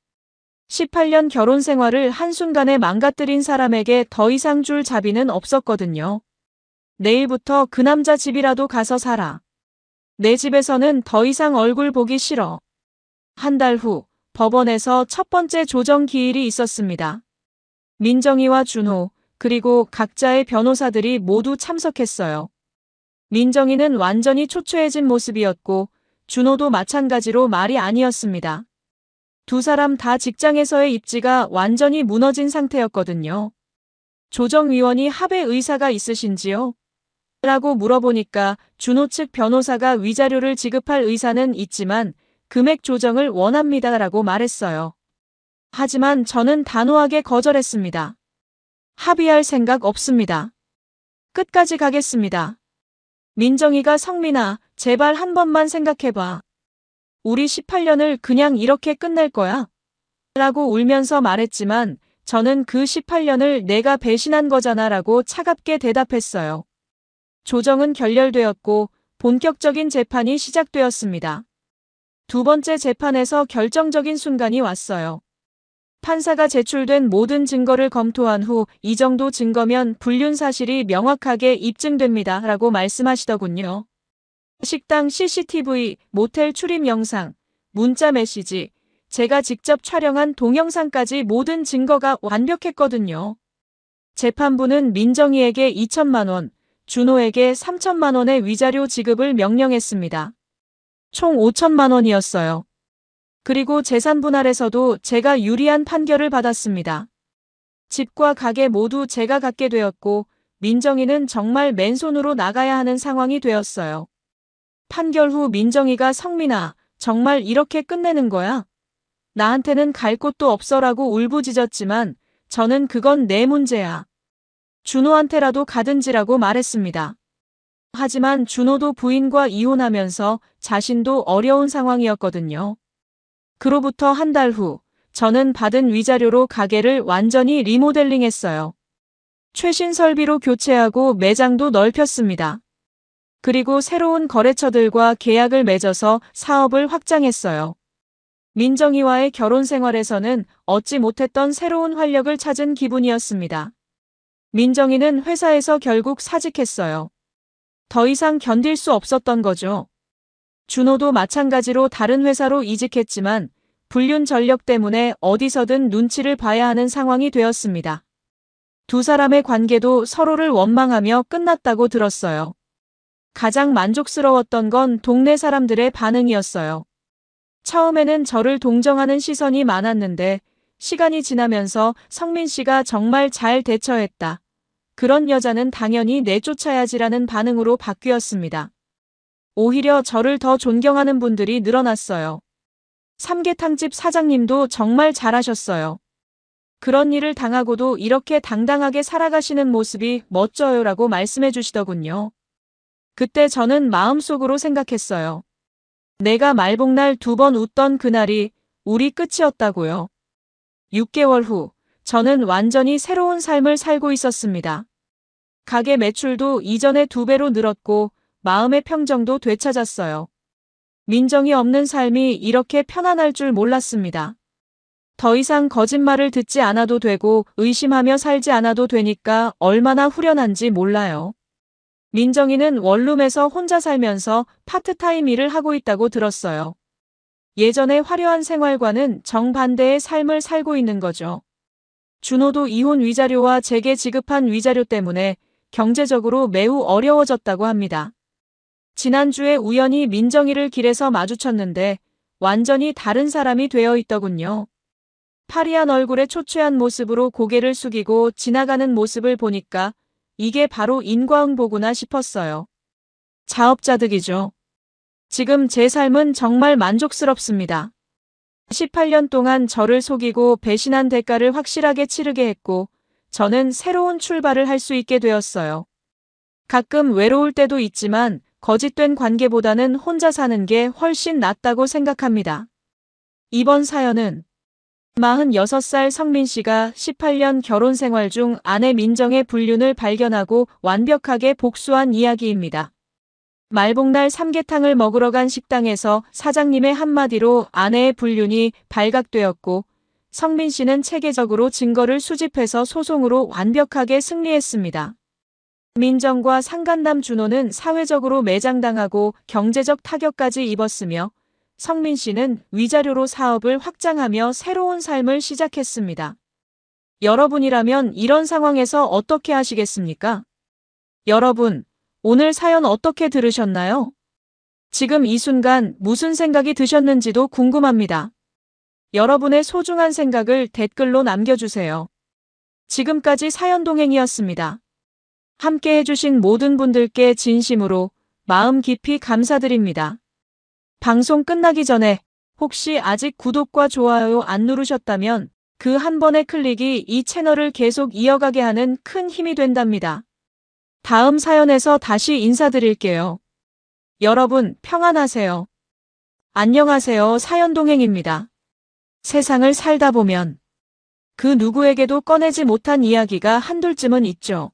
18년 결혼 생활을 한순간에 망가뜨린 사람에게 더 이상 줄 자비는 없었거든요. 내일부터 그 남자 집이라도 가서 살아. 내 집에서는 더 이상 얼굴 보기 싫어. 한 달 후 법원에서 첫 번째 조정 기일이 있었습니다. 민정이와 준호, 그리고 각자의 변호사들이 모두 참석했어요. 민정이는 완전히 초췌해진 모습이었고 준호도 마찬가지로 말이 아니었습니다. 두 사람 다 직장에서의 입지가 완전히 무너진 상태였거든요. 조정위원이 합의 의사가 있으신지요? 라고 물어보니까 준호 측 변호사가 위자료를 지급할 의사는 있지만 금액 조정을 원합니다 라고 말했어요. 하지만 저는 단호하게 거절했습니다. 합의할 생각 없습니다. 끝까지 가겠습니다. 민정이가 성민아, 제발 한 번만 생각해봐. 우리 18년을 그냥 이렇게 끝낼 거야? 라고 울면서 말했지만 저는 그 18년을 내가 배신한 거잖아 라고 차갑게 대답했어요. 조정은 결렬되었고 본격적인 재판이 시작되었습니다. 두 번째 재판에서 결정적인 순간이 왔어요. 판사가 제출된 모든 증거를 검토한 후 이 정도 증거면 불륜 사실이 명확하게 입증됩니다 라고 말씀하시더군요. 식당 CCTV, 모텔 출입 영상, 문자 메시지, 제가 직접 촬영한 동영상까지 모든 증거가 완벽했거든요. 재판부는 민정이에게 2천만 원, 준호에게 3천만 원의 위자료 지급을 명령했습니다. 총 5천만 원이었어요. 그리고 재산 분할에서도 제가 유리한 판결을 받았습니다. 집과 가게 모두 제가 갖게 되었고 민정이는 정말 맨손으로 나가야 하는 상황이 되었어요. 판결 후 민정이가 성민아, 정말 이렇게 끝내는 거야? 나한테는 갈 곳도 없어라고 울부짖었지만 저는 그건 내 문제야. 준호한테라도 가든지라고 말했습니다. 하지만 준호도 부인과 이혼하면서 자신도 어려운 상황이었거든요. 그로부터 한 달 후 저는 받은 위자료로 가게를 완전히 리모델링했어요. 최신 설비로 교체하고 매장도 넓혔습니다. 그리고 새로운 거래처들과 계약을 맺어서 사업을 확장했어요. 민정이와의 결혼 생활에서는 얻지 못했던 새로운 활력을 찾은 기분이었습니다. 민정이는 회사에서 결국 사직했어요. 더 이상 견딜 수 없었던 거죠. 준호도 마찬가지로 다른 회사로 이직했지만 불륜 전력 때문에 어디서든 눈치를 봐야 하는 상황이 되었습니다. 두 사람의 관계도 서로를 원망하며 끝났다고 들었어요. 가장 만족스러웠던 건 동네 사람들의 반응이었어요. 처음에는 저를 동정하는 시선이 많았는데 시간이 지나면서 성민 씨가 정말 잘 대처했다. 그런 여자는 당연히 내쫓아야지라는 반응으로 바뀌었습니다. 오히려 저를 더 존경하는 분들이 늘어났어요. 삼계탕집 사장님도 정말 잘하셨어요. 그런 일을 당하고도 이렇게 당당하게 살아가시는 모습이 멋져요라고 말씀해 주시더군요. 그때 저는 마음속으로 생각했어요. 내가 말복날 2번 웃던 그날이 우리 끝이었다고요. 6개월 후 저는 완전히 새로운 삶을 살고 있었습니다. 가게 매출도 이전의 2배로 늘었고 마음의 평정도 되찾았어요. 민정이 없는 삶이 이렇게 편안할 줄 몰랐습니다. 더 이상 거짓말을 듣지 않아도 되고 의심하며 살지 않아도 되니까 얼마나 후련한지 몰라요. 민정이는 원룸에서 혼자 살면서 파트타임 일을 하고 있다고 들었어요. 예전의 화려한 생활과는 정반대의 삶을 살고 있는 거죠. 준호도 이혼 위자료와 제게 지급한 위자료 때문에 경제적으로 매우 어려워졌다고 합니다. 지난주에 우연히 민정이를 길에서 마주쳤는데 완전히 다른 사람이 되어 있더군요. 파리한 얼굴에 초췌한 모습으로 고개를 숙이고 지나가는 모습을 보니까 이게 바로 인과응보구나 싶었어요. 자업자득이죠. 지금 제 삶은 정말 만족스럽습니다. 18년 동안 저를 속이고 배신한 대가를 확실하게 치르게 했고, 저는 새로운 출발을 할 수 있게 되었어요. 가끔 외로울 때도 있지만 거짓된 관계보다는 혼자 사는 게 훨씬 낫다고 생각합니다. 이번 사연은 46살 성민 씨가 18년 결혼 생활 중 아내 민정의 불륜을 발견하고 완벽하게 복수한 이야기입니다. 말복날 삼계탕을 먹으러 간 식당에서 사장님의 한마디로 아내의 불륜이 발각되었고, 성민 씨는 체계적으로 증거를 수집해서 소송으로 완벽하게 승리했습니다. 민정과 상간남 준호는 사회적으로 매장당하고 경제적 타격까지 입었으며, 성민 씨는 위자료로 사업을 확장하며 새로운 삶을 시작했습니다. 여러분이라면 이런 상황에서 어떻게 하시겠습니까? 여러분, 오늘 사연 어떻게 들으셨나요? 지금 이 순간 무슨 생각이 드셨는지도 궁금합니다. 여러분의 소중한 생각을 댓글로 남겨주세요. 지금까지 사연동행이었습니다. 함께 해주신 모든 분들께 진심으로 마음 깊이 감사드립니다. 방송 끝나기 전에 혹시 아직 구독과 좋아요 안 누르셨다면 그 한 번의 클릭이 이 채널을 계속 이어가게 하는 큰 힘이 된답니다. 다음 사연에서 다시 인사드릴게요. 여러분 평안하세요. 안녕하세요. 사연동행입니다. 세상을 살다 보면 그 누구에게도 꺼내지 못한 이야기가 한둘쯤은 있죠.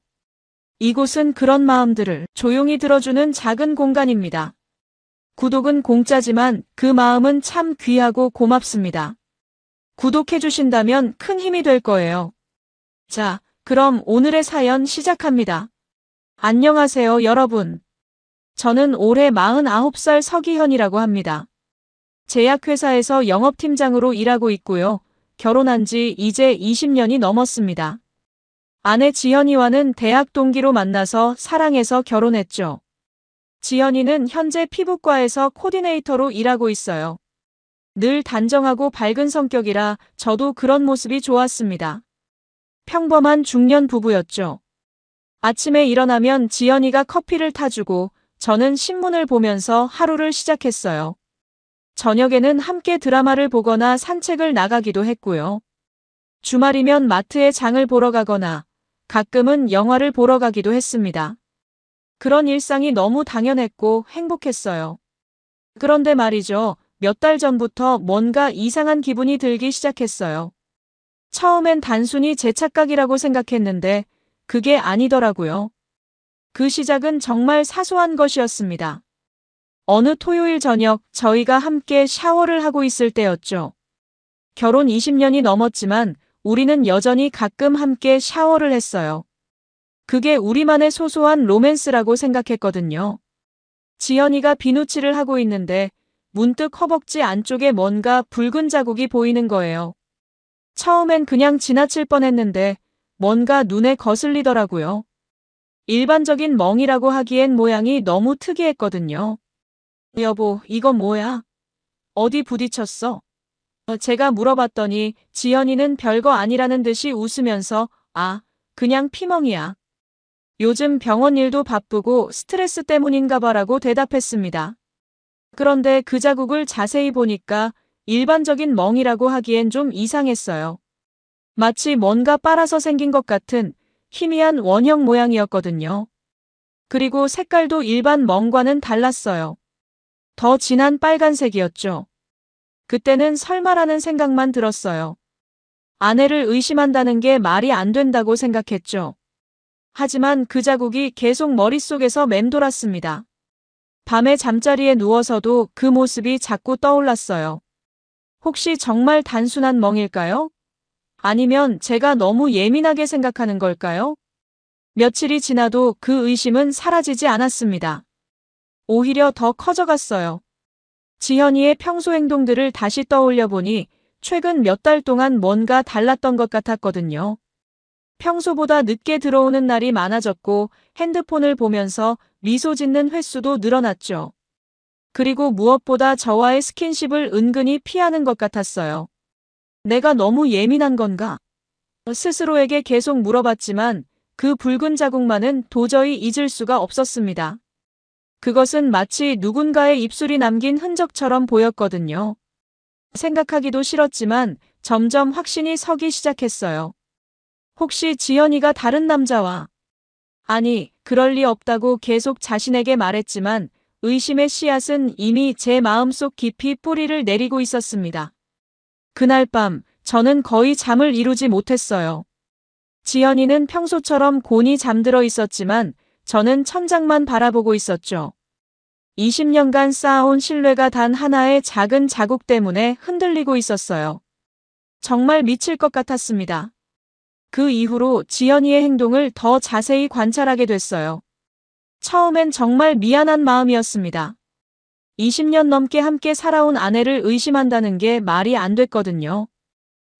이곳은 그런 마음들을 조용히 들어주는 작은 공간입니다. 구독은 공짜지만 그 마음은 참 귀하고 고맙습니다. 구독해주신다면 큰 힘이 될 거예요. 자, 그럼 오늘의 사연 시작합니다. 안녕하세요, 여러분. 저는 올해 49살 서기현이라고 합니다. 제약회사에서 영업팀장으로 일하고 있고요. 결혼한 지 이제 20년이 넘었습니다. 아내 지현이와는 대학 동기로 만나서 사랑해서 결혼했죠. 지현이는 현재 피부과에서 코디네이터로 일하고 있어요. 늘 단정하고 밝은 성격이라 저도 그런 모습이 좋았습니다. 평범한 중년 부부였죠. 아침에 일어나면 지연이가 커피를 타주고 저는 신문을 보면서 하루를 시작했어요. 저녁에는 함께 드라마를 보거나 산책을 나가기도 했고요. 주말이면 마트에 장을 보러 가거나 가끔은 영화를 보러 가기도 했습니다. 그런 일상이 너무 당연했고 행복했어요. 그런데 말이죠. 몇 달 전부터 뭔가 이상한 기분이 들기 시작했어요. 처음엔 단순히 제 착각이라고 생각했는데 그게 아니더라고요. 그 시작은 정말 사소한 것이었습니다. 어느 토요일 저녁 저희가 함께 샤워를 하고 있을 때였죠. 결혼 20년이 넘었지만 우리는 여전히 가끔 함께 샤워를 했어요. 그게 우리만의 소소한 로맨스라고 생각했거든요. 지연이가 비누칠을 하고 있는데 문득 허벅지 안쪽에 뭔가 붉은 자국이 보이는 거예요. 처음엔 그냥 지나칠 뻔했는데 뭔가 눈에 거슬리더라고요. 일반적인 멍이라고 하기엔 모양이 너무 특이했거든요. 여보, 이건 뭐야? 어디 부딪혔어? 제가 물어봤더니 지연이는 별거 아니라는 듯이 웃으면서 그냥 피멍이야. 요즘 병원 일도 바쁘고 스트레스 때문인가 봐라고 대답했습니다. 그런데 그 자국을 자세히 보니까 일반적인 멍이라고 하기엔 좀 이상했어요. 마치 뭔가 빨아서 생긴 것 같은 희미한 원형 모양이었거든요. 그리고 색깔도 일반 멍과는 달랐어요. 더 진한 빨간색이었죠. 그때는 설마라는 생각만 들었어요. 아내를 의심한다는 게 말이 안 된다고 생각했죠. 하지만 그 자국이 계속 머릿속에서 맴돌았습니다. 밤에 잠자리에 누워서도 그 모습이 자꾸 떠올랐어요. 혹시 정말 단순한 멍일까요? 아니면 제가 너무 예민하게 생각하는 걸까요? 며칠이 지나도 그 의심은 사라지지 않았습니다. 오히려 더 커져갔어요. 지현이의 평소 행동들을 다시 떠올려 보니 최근 몇 달 동안 뭔가 달랐던 것 같았거든요. 평소보다 늦게 들어오는 날이 많아졌고 핸드폰을 보면서 미소 짓는 횟수도 늘어났죠. 그리고 무엇보다 저와의 스킨십을 은근히 피하는 것 같았어요. 내가 너무 예민한 건가? 스스로에게 계속 물어봤지만 그 붉은 자국만은 도저히 잊을 수가 없었습니다. 그것은 마치 누군가의 입술이 남긴 흔적처럼 보였거든요. 생각하기도 싫었지만 점점 확신이 서기 시작했어요. 혹시 지연이가 다른 남자와? 아니, 그럴 리 없다고 계속 자신에게 말했지만 의심의 씨앗은 이미 제 마음속 깊이 뿌리를 내리고 있었습니다. 그날 밤 저는 거의 잠을 이루지 못했어요. 지연이는 평소처럼 곤히 잠들어 있었지만 저는 천장만 바라보고 있었죠. 20년간 쌓아온 신뢰가 단 하나의 작은 자국 때문에 흔들리고 있었어요. 정말 미칠 것 같았습니다. 그 이후로 지연이의 행동을 더 자세히 관찰하게 됐어요. 처음엔 정말 미안한 마음이었습니다. 20년 넘게 함께 살아온 아내를 의심한다는 게 말이 안 됐거든요.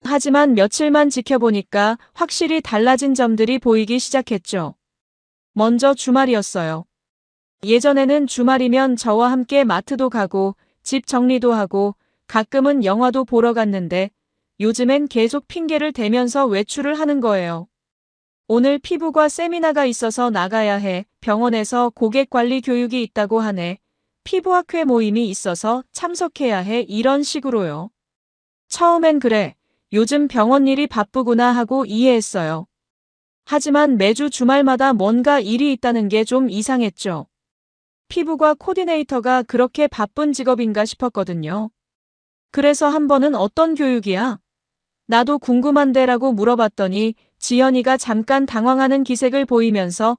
하지만 며칠만 지켜보니까 확실히 달라진 점들이 보이기 시작했죠. 먼저 주말이었어요. 예전에는 주말이면 저와 함께 마트도 가고 집 정리도 하고 가끔은 영화도 보러 갔는데 요즘엔 계속 핑계를 대면서 외출을 하는 거예요. 오늘 피부과 세미나가 있어서 나가야 해. 병원에서 고객관리 교육이 있다고 하네. 피부학회 모임이 있어서 참석해야 해. 이런 식으로요. 처음엔 그래. 요즘 병원 일이 바쁘구나 하고 이해했어요. 하지만 매주 주말마다 뭔가 일이 있다는 게 좀 이상했죠. 피부과 코디네이터가 그렇게 바쁜 직업인가 싶었거든요. 그래서 한 번은 어떤 교육이야? 나도 궁금한데라고 물어봤더니 지연이가 잠깐 당황하는 기색을 보이면서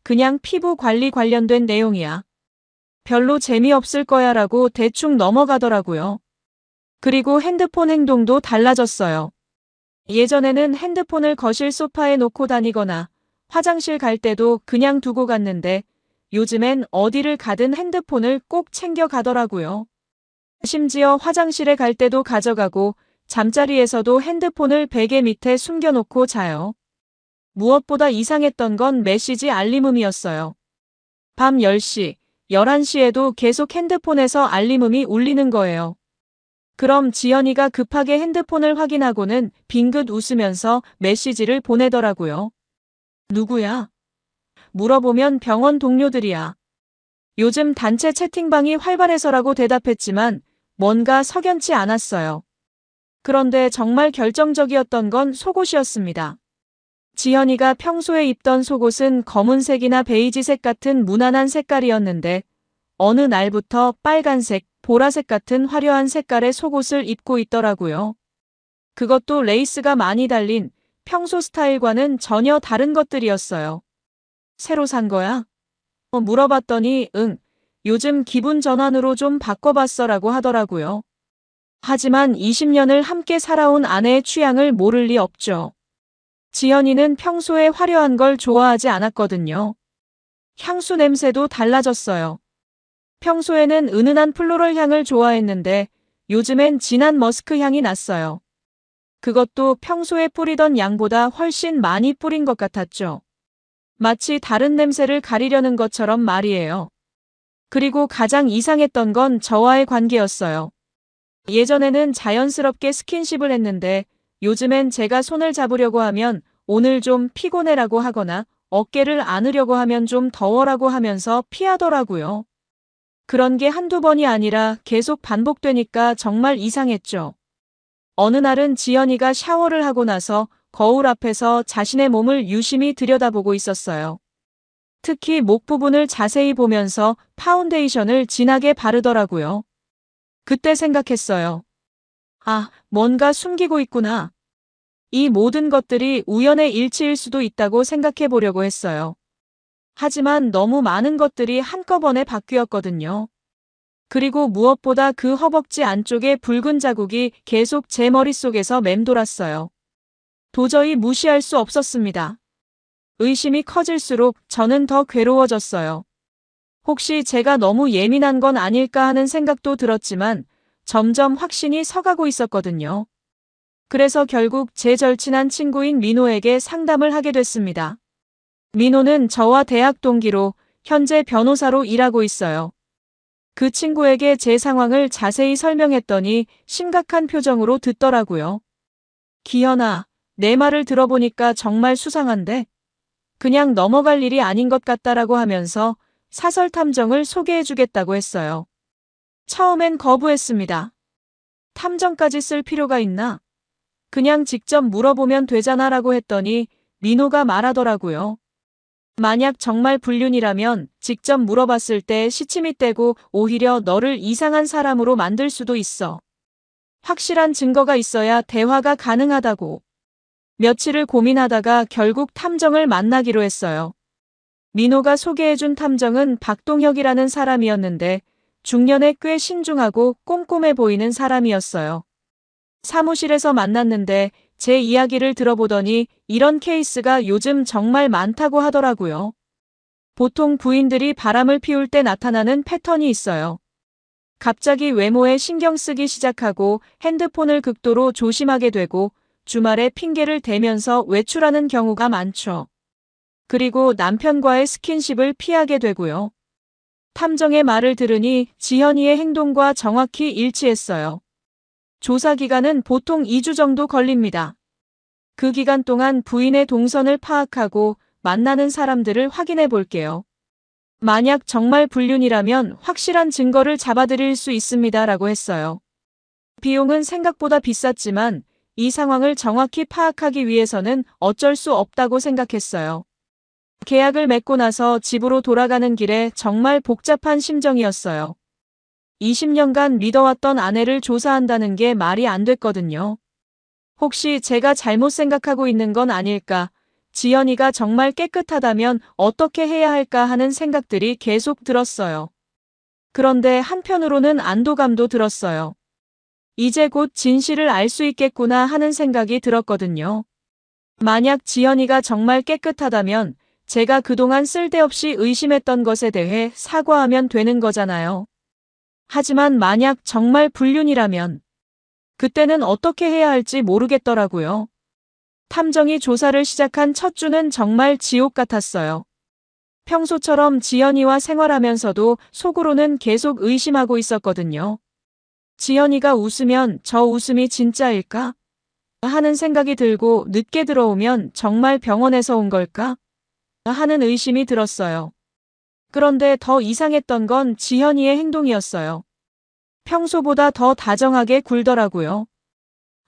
그냥 피부 관리 관련된 내용이야. 별로 재미없을 거야 라고 대충 넘어가더라고요. 그리고 핸드폰 행동도 달라졌어요. 예전에는 핸드폰을 거실 소파에 놓고 다니거나 화장실 갈 때도 그냥 두고 갔는데 요즘엔 어디를 가든 핸드폰을 꼭 챙겨 가더라고요. 심지어 화장실에 갈 때도 가져가고 잠자리에서도 핸드폰을 베개 밑에 숨겨놓고 자요. 무엇보다 이상했던 건 메시지 알림음이었어요. 밤 10시, 11시에도 계속 핸드폰에서 알림음이 울리는 거예요. 그럼 지연이가 급하게 핸드폰을 확인하고는 빙긋 웃으면서 메시지를 보내더라고요. 누구야? 물어보면 병원 동료들이야. 요즘 단체 채팅방이 활발해서라고 대답했지만 뭔가 석연치 않았어요. 그런데 정말 결정적이었던 건 속옷이었습니다. 지연이가 평소에 입던 속옷은 검은색이나 베이지색 같은 무난한 색깔이었는데 어느 날부터 빨간색, 보라색 같은 화려한 색깔의 속옷을 입고 있더라고요. 그것도 레이스가 많이 달린 평소 스타일과는 전혀 다른 것들이었어요. 새로 산 거야? 물어봤더니 요즘 기분 전환으로 좀 바꿔봤어라고 하더라고요. 하지만 20년을 함께 살아온 아내의 취향을 모를 리 없죠. 지연이는 평소에 화려한 걸 좋아하지 않았거든요. 향수 냄새도 달라졌어요. 평소에는 은은한 플로럴 향을 좋아했는데 요즘엔 진한 머스크 향이 났어요. 그것도 평소에 뿌리던 양보다 훨씬 많이 뿌린 것 같았죠. 마치 다른 냄새를 가리려는 것처럼 말이에요. 그리고 가장 이상했던 건 저와의 관계였어요. 예전에는 자연스럽게 스킨십을 했는데 요즘엔 제가 손을 잡으려고 하면 오늘 좀 피곤해라고 하거나 어깨를 안으려고 하면 좀 더워라고 하면서 피하더라고요. 그런 게 한두 번이 아니라 계속 반복되니까 정말 이상했죠. 어느 날은 지연이가 샤워를 하고 나서 거울 앞에서 자신의 몸을 유심히 들여다보고 있었어요. 특히 목 부분을 자세히 보면서 파운데이션을 진하게 바르더라고요. 그때 생각했어요. 뭔가 숨기고 있구나. 이 모든 것들이 우연의 일치일 수도 있다고 생각해 보려고 했어요. 하지만 너무 많은 것들이 한꺼번에 바뀌었거든요. 그리고 무엇보다 그 허벅지 안쪽에 붉은 자국이 계속 제 머릿속에서 맴돌았어요. 도저히 무시할 수 없었습니다. 의심이 커질수록 저는 더 괴로워졌어요. 혹시 제가 너무 예민한 건 아닐까 하는 생각도 들었지만 점점 확신이 서가고 있었거든요. 그래서 결국 제 절친한 친구인 민호에게 상담을 하게 됐습니다. 민호는 저와 대학 동기로 현재 변호사로 일하고 있어요. 그 친구에게 제 상황을 자세히 설명했더니 심각한 표정으로 듣더라고요. 기현아, 내 말을 들어보니까 정말 수상한데? 그냥 넘어갈 일이 아닌 것 같다라고 하면서 사설 탐정을 소개해주겠다고 했어요. 처음엔 거부했습니다. 탐정까지 쓸 필요가 있나? 그냥 직접 물어보면 되잖아 라고 했더니 민호가 말하더라고요. 만약 정말 불륜이라면 직접 물어봤을 때 시침이 떼고 오히려 너를 이상한 사람으로 만들 수도 있어. 확실한 증거가 있어야 대화가 가능하다고. 며칠을 고민하다가 결국 탐정을 만나기로 했어요. 민호가 소개해준 탐정은 박동혁이라는 사람이었는데 중년에 꽤 신중하고 꼼꼼해 보이는 사람이었어요. 사무실에서 만났는데 제 이야기를 들어보더니 이런 케이스가 요즘 정말 많다고 하더라고요. 보통 부인들이 바람을 피울 때 나타나는 패턴이 있어요. 갑자기 외모에 신경 쓰기 시작하고 핸드폰을 극도로 조심하게 되고 주말에 핑계를 대면서 외출하는 경우가 많죠. 그리고 남편과의 스킨십을 피하게 되고요. 탐정의 말을 들으니 지현이의 행동과 정확히 일치했어요. 조사 기간은 보통 2주 정도 걸립니다. 그 기간 동안 부인의 동선을 파악하고 만나는 사람들을 확인해 볼게요. 만약 정말 불륜이라면 확실한 증거를 잡아드릴 수 있습니다 라고 했어요. 비용은 생각보다 비쌌지만 이 상황을 정확히 파악하기 위해서는 어쩔 수 없다고 생각했어요. 계약을 맺고 나서 집으로 돌아가는 길에 정말 복잡한 심정이었어요. 20년간 믿어왔던 아내를 조사한다는 게 말이 안 됐거든요. 혹시 제가 잘못 생각하고 있는 건 아닐까? 지연이가 정말 깨끗하다면 어떻게 해야 할까 하는 생각들이 계속 들었어요. 그런데 한편으로는 안도감도 들었어요. 이제 곧 진실을 알 수 있겠구나 하는 생각이 들었거든요. 만약 지연이가 정말 깨끗하다면 제가 그동안 쓸데없이 의심했던 것에 대해 사과하면 되는 거잖아요. 하지만 만약 정말 불륜이라면 그때는 어떻게 해야 할지 모르겠더라고요. 탐정이 조사를 시작한 첫 주는 정말 지옥 같았어요. 평소처럼 지연이와 생활하면서도 속으로는 계속 의심하고 있었거든요. 지연이가 웃으면 저 웃음이 진짜일까? 하는 생각이 들고 늦게 들어오면 정말 병원에서 온 걸까? 하는 의심이 들었어요. 그런데 더 이상했던 건 지현이의 행동이었어요. 평소보다 더 다정하게 굴더라고요.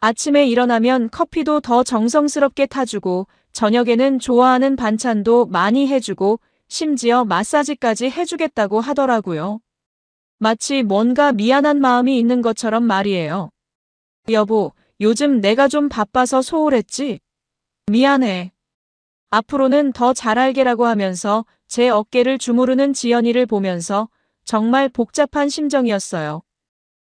아침에 일어나면 커피도 더 정성스럽게 타주고 저녁에는 좋아하는 반찬도 많이 해주고 심지어 마사지까지 해주겠다고 하더라고요. 마치 뭔가 미안한 마음이 있는 것처럼 말이에요. 여보, 요즘 내가 좀 바빠서 소홀했지? 미안해. 앞으로는 더 잘 알게라고 하면서 제 어깨를 주무르는 지연이를 보면서 정말 복잡한 심정이었어요.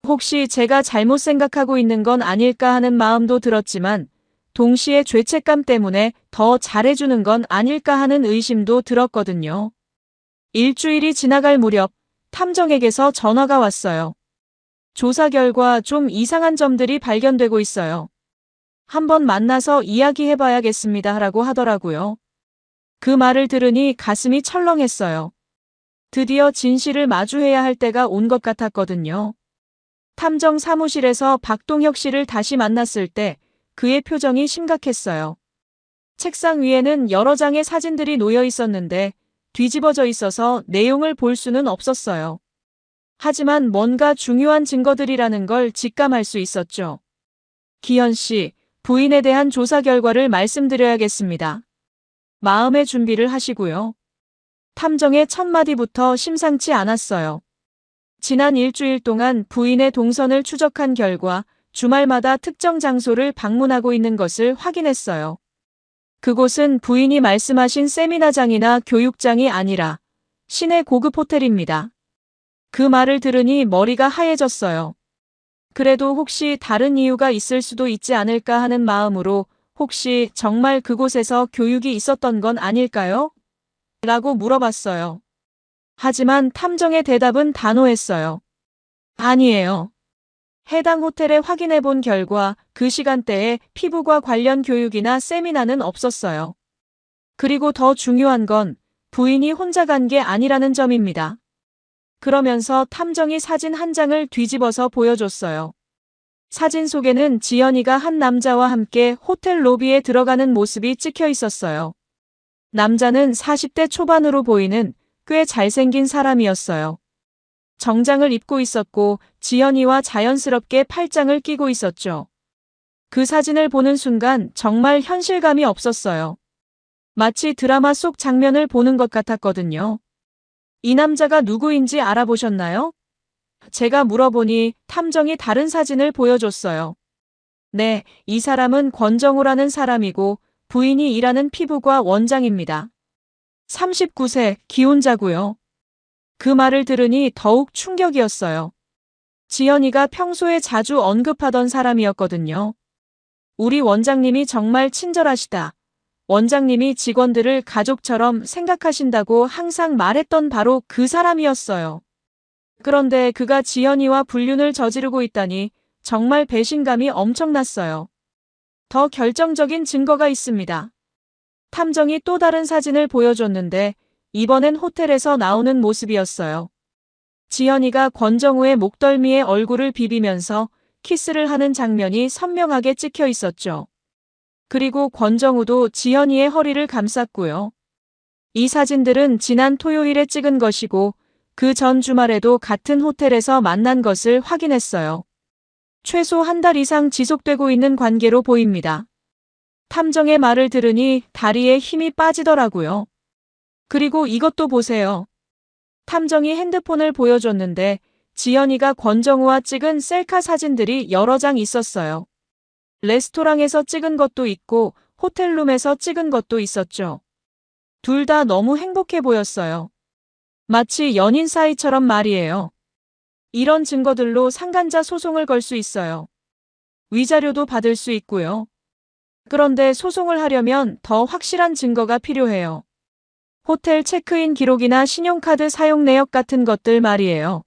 혹시 제가 잘못 생각하고 있는 건 아닐까 하는 마음도 들었지만 동시에 죄책감 때문에 더 잘해주는 건 아닐까 하는 의심도 들었거든요. 일주일이 지나갈 무렵 탐정에게서 전화가 왔어요. 조사 결과 좀 이상한 점들이 발견되고 있어요. 한번 만나서 이야기해봐야겠습니다 라고 하더라고요. 그 말을 들으니 가슴이 철렁했어요. 드디어 진실을 마주해야 할 때가 온 것 같았거든요. 탐정 사무실에서 박동혁 씨를 다시 만났을 때 그의 표정이 심각했어요. 책상 위에는 여러 장의 사진들이 놓여 있었는데 뒤집어져 있어서 내용을 볼 수는 없었어요. 하지만 뭔가 중요한 증거들이라는 걸 직감할 수 있었죠. 기현 씨, 부인에 대한 조사 결과를 말씀드려야겠습니다. 마음의 준비를 하시고요. 탐정의 첫 마디부터 심상치 않았어요. 지난 일주일 동안 부인의 동선을 추적한 결과 주말마다 특정 장소를 방문하고 있는 것을 확인했어요. 그곳은 부인이 말씀하신 세미나장이나 교육장이 아니라 시내 고급 호텔입니다. 그 말을 들으니 머리가 하얘졌어요. 그래도 혹시 다른 이유가 있을 수도 있지 않을까 하는 마음으로 혹시 정말 그곳에서 교육이 있었던 건 아닐까요? 라고 물어봤어요. 하지만 탐정의 대답은 단호했어요. 아니에요. 해당 호텔에 확인해 본 결과 그 시간대에 피부과 관련 교육이나 세미나는 없었어요. 그리고 더 중요한 건 부인이 혼자 간 게 아니라는 점입니다. 그러면서 탐정이 사진 한 장을 뒤집어서 보여줬어요. 사진 속에는 지연이가 한 남자와 함께 호텔 로비에 들어가는 모습이 찍혀 있었어요. 남자는 40대 초반으로 보이는 꽤 잘생긴 사람이었어요. 정장을 입고 있었고 지연이와 자연스럽게 팔짱을 끼고 있었죠. 그 사진을 보는 순간 정말 현실감이 없었어요. 마치 드라마 속 장면을 보는 것 같았거든요. 이 남자가 누구인지 알아보셨나요? 제가 물어보니 탐정이 다른 사진을 보여줬어요. 네, 이 사람은 권정우라는 사람이고 부인이 일하는 피부과 원장입니다. 39세, 기혼자고요. 그 말을 들으니 더욱 충격이었어요. 지연이가 평소에 자주 언급하던 사람이었거든요. 우리 원장님이 정말 친절하시다. 원장님이 직원들을 가족처럼 생각하신다고 항상 말했던 바로 그 사람이었어요. 그런데 그가 지연이와 불륜을 저지르고 있다니 정말 배신감이 엄청났어요. 더 결정적인 증거가 있습니다. 탐정이 또 다른 사진을 보여줬는데 이번엔 호텔에서 나오는 모습이었어요. 지연이가 권정우의 목덜미에 얼굴을 비비면서 키스를 하는 장면이 선명하게 찍혀 있었죠. 그리고 권정우도 지연이의 허리를 감쌌고요. 이 사진들은 지난 토요일에 찍은 것이고 그 전 주말에도 같은 호텔에서 만난 것을 확인했어요. 최소 한 달 이상 지속되고 있는 관계로 보입니다. 탐정의 말을 들으니 다리에 힘이 빠지더라고요. 그리고 이것도 보세요. 탐정이 핸드폰을 보여줬는데 지연이가 권정우와 찍은 셀카 사진들이 여러 장 있었어요. 레스토랑에서 찍은 것도 있고 호텔룸에서 찍은 것도 있었죠. 둘 다 너무 행복해 보였어요. 마치 연인 사이처럼 말이에요. 이런 증거들로 상간자 소송을 걸 수 있어요. 위자료도 받을 수 있고요. 그런데 소송을 하려면 더 확실한 증거가 필요해요. 호텔 체크인 기록이나 신용카드 사용 내역 같은 것들 말이에요.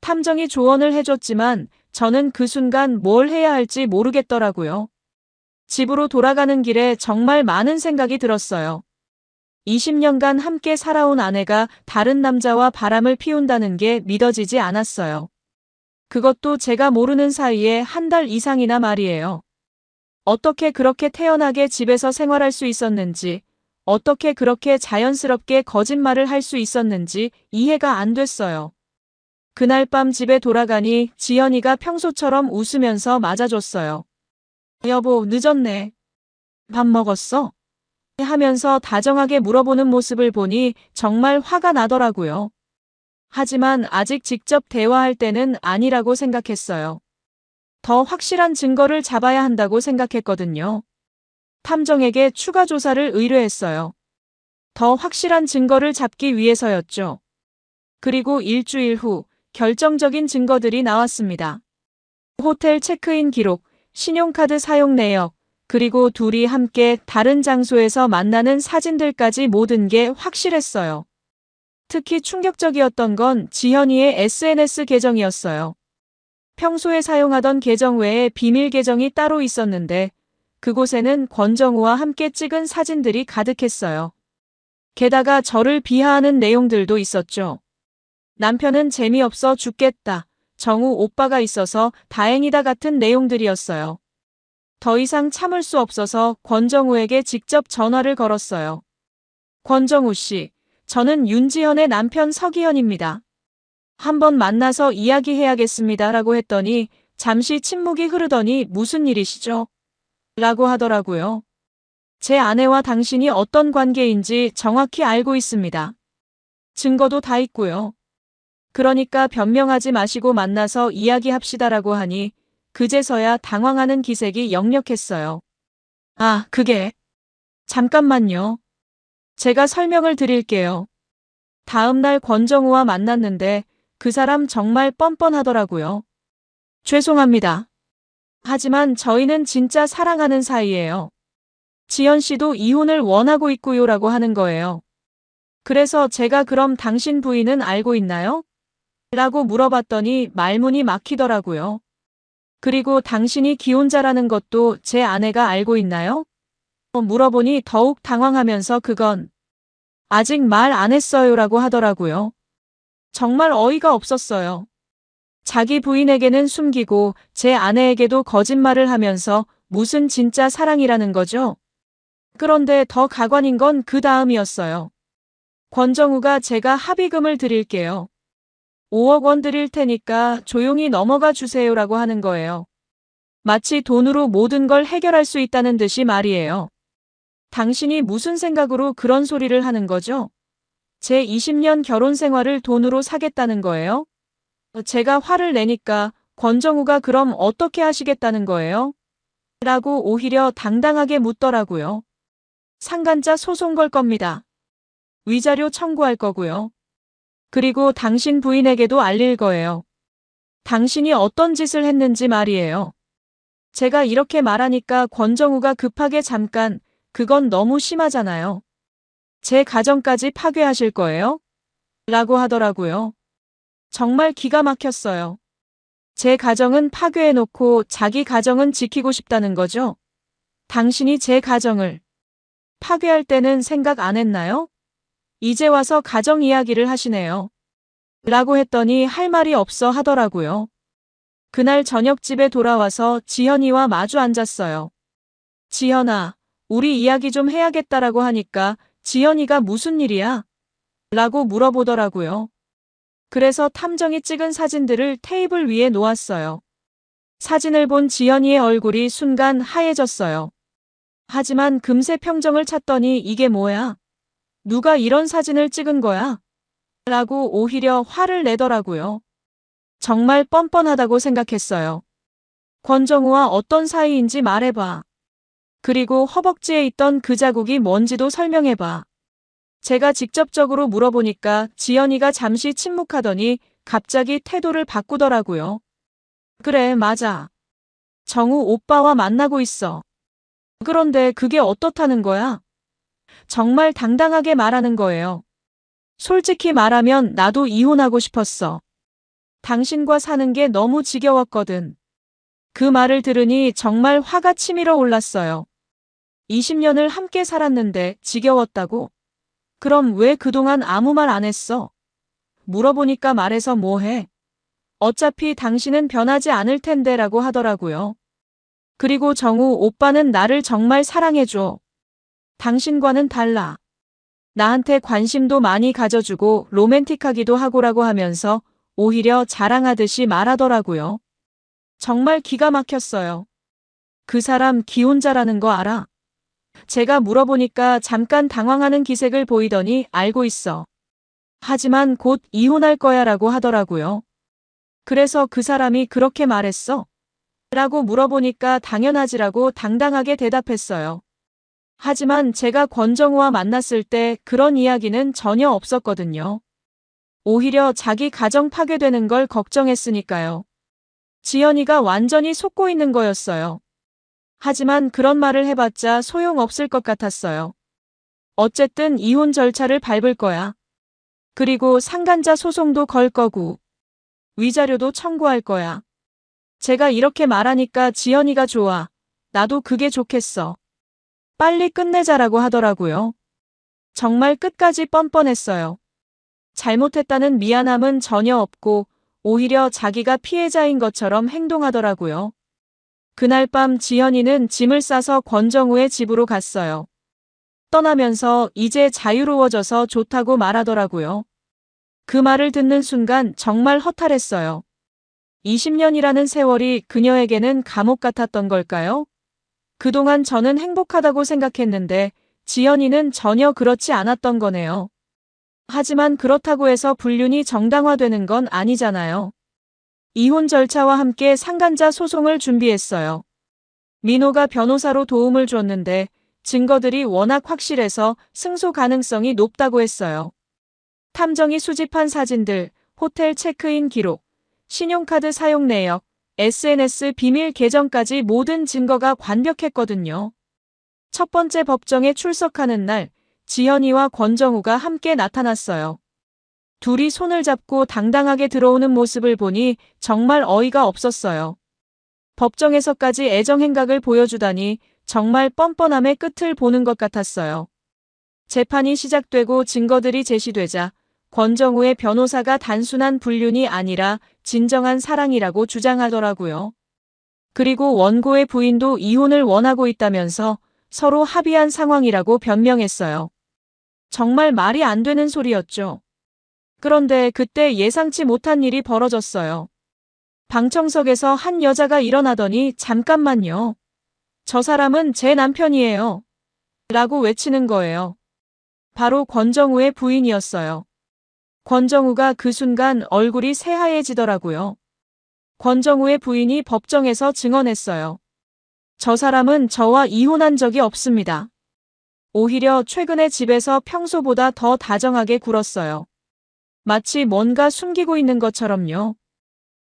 탐정이 조언을 해줬지만 저는 그 순간 뭘 해야 할지 모르겠더라고요. 집으로 돌아가는 길에 정말 많은 생각이 들었어요. 20년간 함께 살아온 아내가 다른 남자와 바람을 피운다는 게 믿어지지 않았어요. 그것도 제가 모르는 사이에 한 달 이상이나 말이에요. 어떻게 그렇게 태연하게 집에서 생활할 수 있었는지, 어떻게 그렇게 자연스럽게 거짓말을 할 수 있었는지 이해가 안 됐어요. 그날 밤 집에 돌아가니 지연이가 평소처럼 웃으면서 맞아줬어요. 여보, 늦었네. 밥 먹었어? 하면서 다정하게 물어보는 모습을 보니 정말 화가 나더라고요. 하지만 아직 직접 대화할 때는 아니라고 생각했어요. 더 확실한 증거를 잡아야 한다고 생각했거든요. 탐정에게 추가 조사를 의뢰했어요. 더 확실한 증거를 잡기 위해서였죠. 그리고 일주일 후 결정적인 증거들이 나왔습니다. 호텔 체크인 기록, 신용카드 사용 내역, 그리고 둘이 함께 다른 장소에서 만나는 사진들까지 모든 게 확실했어요. 특히 충격적이었던 건 지연이의 SNS 계정이었어요. 평소에 사용하던 계정 외에 비밀 계정이 따로 있었는데 그곳에는 권정우와 함께 찍은 사진들이 가득했어요. 게다가 저를 비하하는 내용들도 있었죠. 남편은 재미없어 죽겠다. 정우 오빠가 있어서 다행이다 같은 내용들이었어요. 더 이상 참을 수 없어서 권정우에게 직접 전화를 걸었어요. 권정우 씨, 저는 윤지현의 남편 서기현입니다. 한번 만나서 이야기해야겠습니다. 라고 했더니 잠시 침묵이 흐르더니 무슨 일이시죠? 라고 하더라고요. 제 아내와 당신이 어떤 관계인지 정확히 알고 있습니다. 증거도 다 있고요. 그러니까 변명하지 마시고 만나서 이야기합시다라고 하니 그제서야 당황하는 기색이 역력했어요. 아, 그게... 잠깐만요. 제가 설명을 드릴게요. 다음 날 권정우와 만났는데 그 사람 정말 뻔뻔하더라고요. 죄송합니다. 하지만 저희는 진짜 사랑하는 사이예요. 지연 씨도 이혼을 원하고 있고요 라고 하는 거예요. 그래서 제가 그럼 당신 부인은 알고 있나요? 라고 물어봤더니 말문이 막히더라고요. 그리고 당신이 기혼자라는 것도 제 아내가 알고 있나요? 물어보니 더욱 당황하면서 그건 아직 말 안 했어요 라고 하더라고요. 정말 어이가 없었어요. 자기 부인에게는 숨기고 제 아내에게도 거짓말을 하면서 무슨 진짜 사랑이라는 거죠? 그런데 더 가관인 건 그 다음이었어요. 권정우가 제가 합의금을 드릴게요. 5억 원 드릴 테니까 조용히 넘어가 주세요라고 하는 거예요. 마치 돈으로 모든 걸 해결할 수 있다는 듯이 말이에요. 당신이 무슨 생각으로 그런 소리를 하는 거죠? 제 20년 결혼 생활을 돈으로 사겠다는 거예요? 제가 화를 내니까 권정우가 그럼 어떻게 하시겠다는 거예요? 라고 오히려 당당하게 묻더라고요. 상간자 소송 걸 겁니다. 위자료 청구할 거고요. 그리고 당신 부인에게도 알릴 거예요. 당신이 어떤 짓을 했는지 말이에요. 제가 이렇게 말하니까 권정우가 급하게 잠깐, 그건 너무 심하잖아요. 제 가정까지 파괴하실 거예요? 라고 하더라고요. 정말 기가 막혔어요. 제 가정은 파괴해놓고 자기 가정은 지키고 싶다는 거죠? 당신이 제 가정을 파괴할 때는 생각 안 했나요? 이제 와서 가정 이야기를 하시네요. 라고 했더니 할 말이 없어 하더라고요. 그날 저녁 집에 돌아와서 지현이와 마주 앉았어요. 지현아, 우리 이야기 좀 해야겠다라고 하니까 지현이가 무슨 일이야? 라고 물어보더라고요. 그래서 탐정이 찍은 사진들을 테이블 위에 놓았어요. 사진을 본 지현이의 얼굴이 순간 하얘졌어요. 하지만 금세 평정을 찾더니 이게 뭐야? 누가 이런 사진을 찍은 거야? 라고 오히려 화를 내더라고요. 정말 뻔뻔하다고 생각했어요. 권정우와 어떤 사이인지 말해봐. 그리고 허벅지에 있던 그 자국이 뭔지도 설명해봐. 제가 직접적으로 물어보니까 지연이가 잠시 침묵하더니 갑자기 태도를 바꾸더라고요. 그래, 맞아. 정우 오빠와 만나고 있어. 그런데 그게 어떻다는 거야? 정말 당당하게 말하는 거예요. 솔직히 말하면 나도 이혼하고 싶었어. 당신과 사는 게 너무 지겨웠거든. 그 말을 들으니 정말 화가 치밀어 올랐어요. 20년을 함께 살았는데 지겨웠다고? 그럼 왜 그동안 아무 말 안 했어? 물어보니까 말해서 뭐해? 어차피 당신은 변하지 않을 텐데 라고 하더라고요. 그리고 정우 오빠는 나를 정말 사랑해줘. 당신과는 달라. 나한테 관심도 많이 가져주고 로맨틱하기도 하고라고 하면서 오히려 자랑하듯이 말하더라고요. 정말 기가 막혔어요. 그 사람 기혼자라는 거 알아? 제가 물어보니까 잠깐 당황하는 기색을 보이더니 알고 있어. 하지만 곧 이혼할 거야 라고 하더라고요. 그래서 그 사람이 그렇게 말했어? 라고 물어보니까 당연하지라고 당당하게 대답했어요. 하지만 제가 권정우와 만났을 때 그런 이야기는 전혀 없었거든요. 오히려 자기 가정 파괴되는 걸 걱정했으니까요. 지연이가 완전히 속고 있는 거였어요. 하지만 그런 말을 해봤자 소용없을 것 같았어요. 어쨌든 이혼 절차를 밟을 거야. 그리고 상간자 소송도 걸 거고 위자료도 청구할 거야. 제가 이렇게 말하니까 지연이가 좋아. 나도 그게 좋겠어. 빨리 끝내자라고 하더라고요. 정말 끝까지 뻔뻔했어요. 잘못했다는 미안함은 전혀 없고 오히려 자기가 피해자인 것처럼 행동하더라고요. 그날 밤 지연이는 짐을 싸서 권정우의 집으로 갔어요. 떠나면서 이제 자유로워져서 좋다고 말하더라고요. 그 말을 듣는 순간 정말 허탈했어요. 20년이라는 세월이 그녀에게는 감옥 같았던 걸까요? 그동안 저는 행복하다고 생각했는데 지연이는 전혀 그렇지 않았던 거네요. 하지만 그렇다고 해서 불륜이 정당화되는 건 아니잖아요. 이혼 절차와 함께 상간자 소송을 준비했어요. 민호가 변호사로 도움을 줬는데 증거들이 워낙 확실해서 승소 가능성이 높다고 했어요. 탐정이 수집한 사진들, 호텔 체크인 기록, 신용카드 사용 내역, SNS 비밀 계정까지 모든 증거가 완벽했거든요. 첫 번째 법정에 출석하는 날, 지연이와 권정우가 함께 나타났어요. 둘이 손을 잡고 당당하게 들어오는 모습을 보니 정말 어이가 없었어요. 법정에서까지 애정 행각을 보여주다니 정말 뻔뻔함의 끝을 보는 것 같았어요. 재판이 시작되고 증거들이 제시되자 권정우의 변호사가 단순한 불륜이 아니라 진정한 사랑이라고 주장하더라고요. 그리고 원고의 부인도 이혼을 원하고 있다면서 서로 합의한 상황이라고 변명했어요. 정말 말이 안 되는 소리였죠. 그런데 그때 예상치 못한 일이 벌어졌어요. 방청석에서 한 여자가 일어나더니 잠깐만요. 저 사람은 제 남편이에요. 라고 외치는 거예요. 바로 권정우의 부인이었어요. 권정우가 그 순간 얼굴이 새하얘지더라고요. 권정우의 부인이 법정에서 증언했어요. 저 사람은 저와 이혼한 적이 없습니다. 오히려 최근에 집에서 평소보다 더 다정하게 굴었어요. 마치 뭔가 숨기고 있는 것처럼요.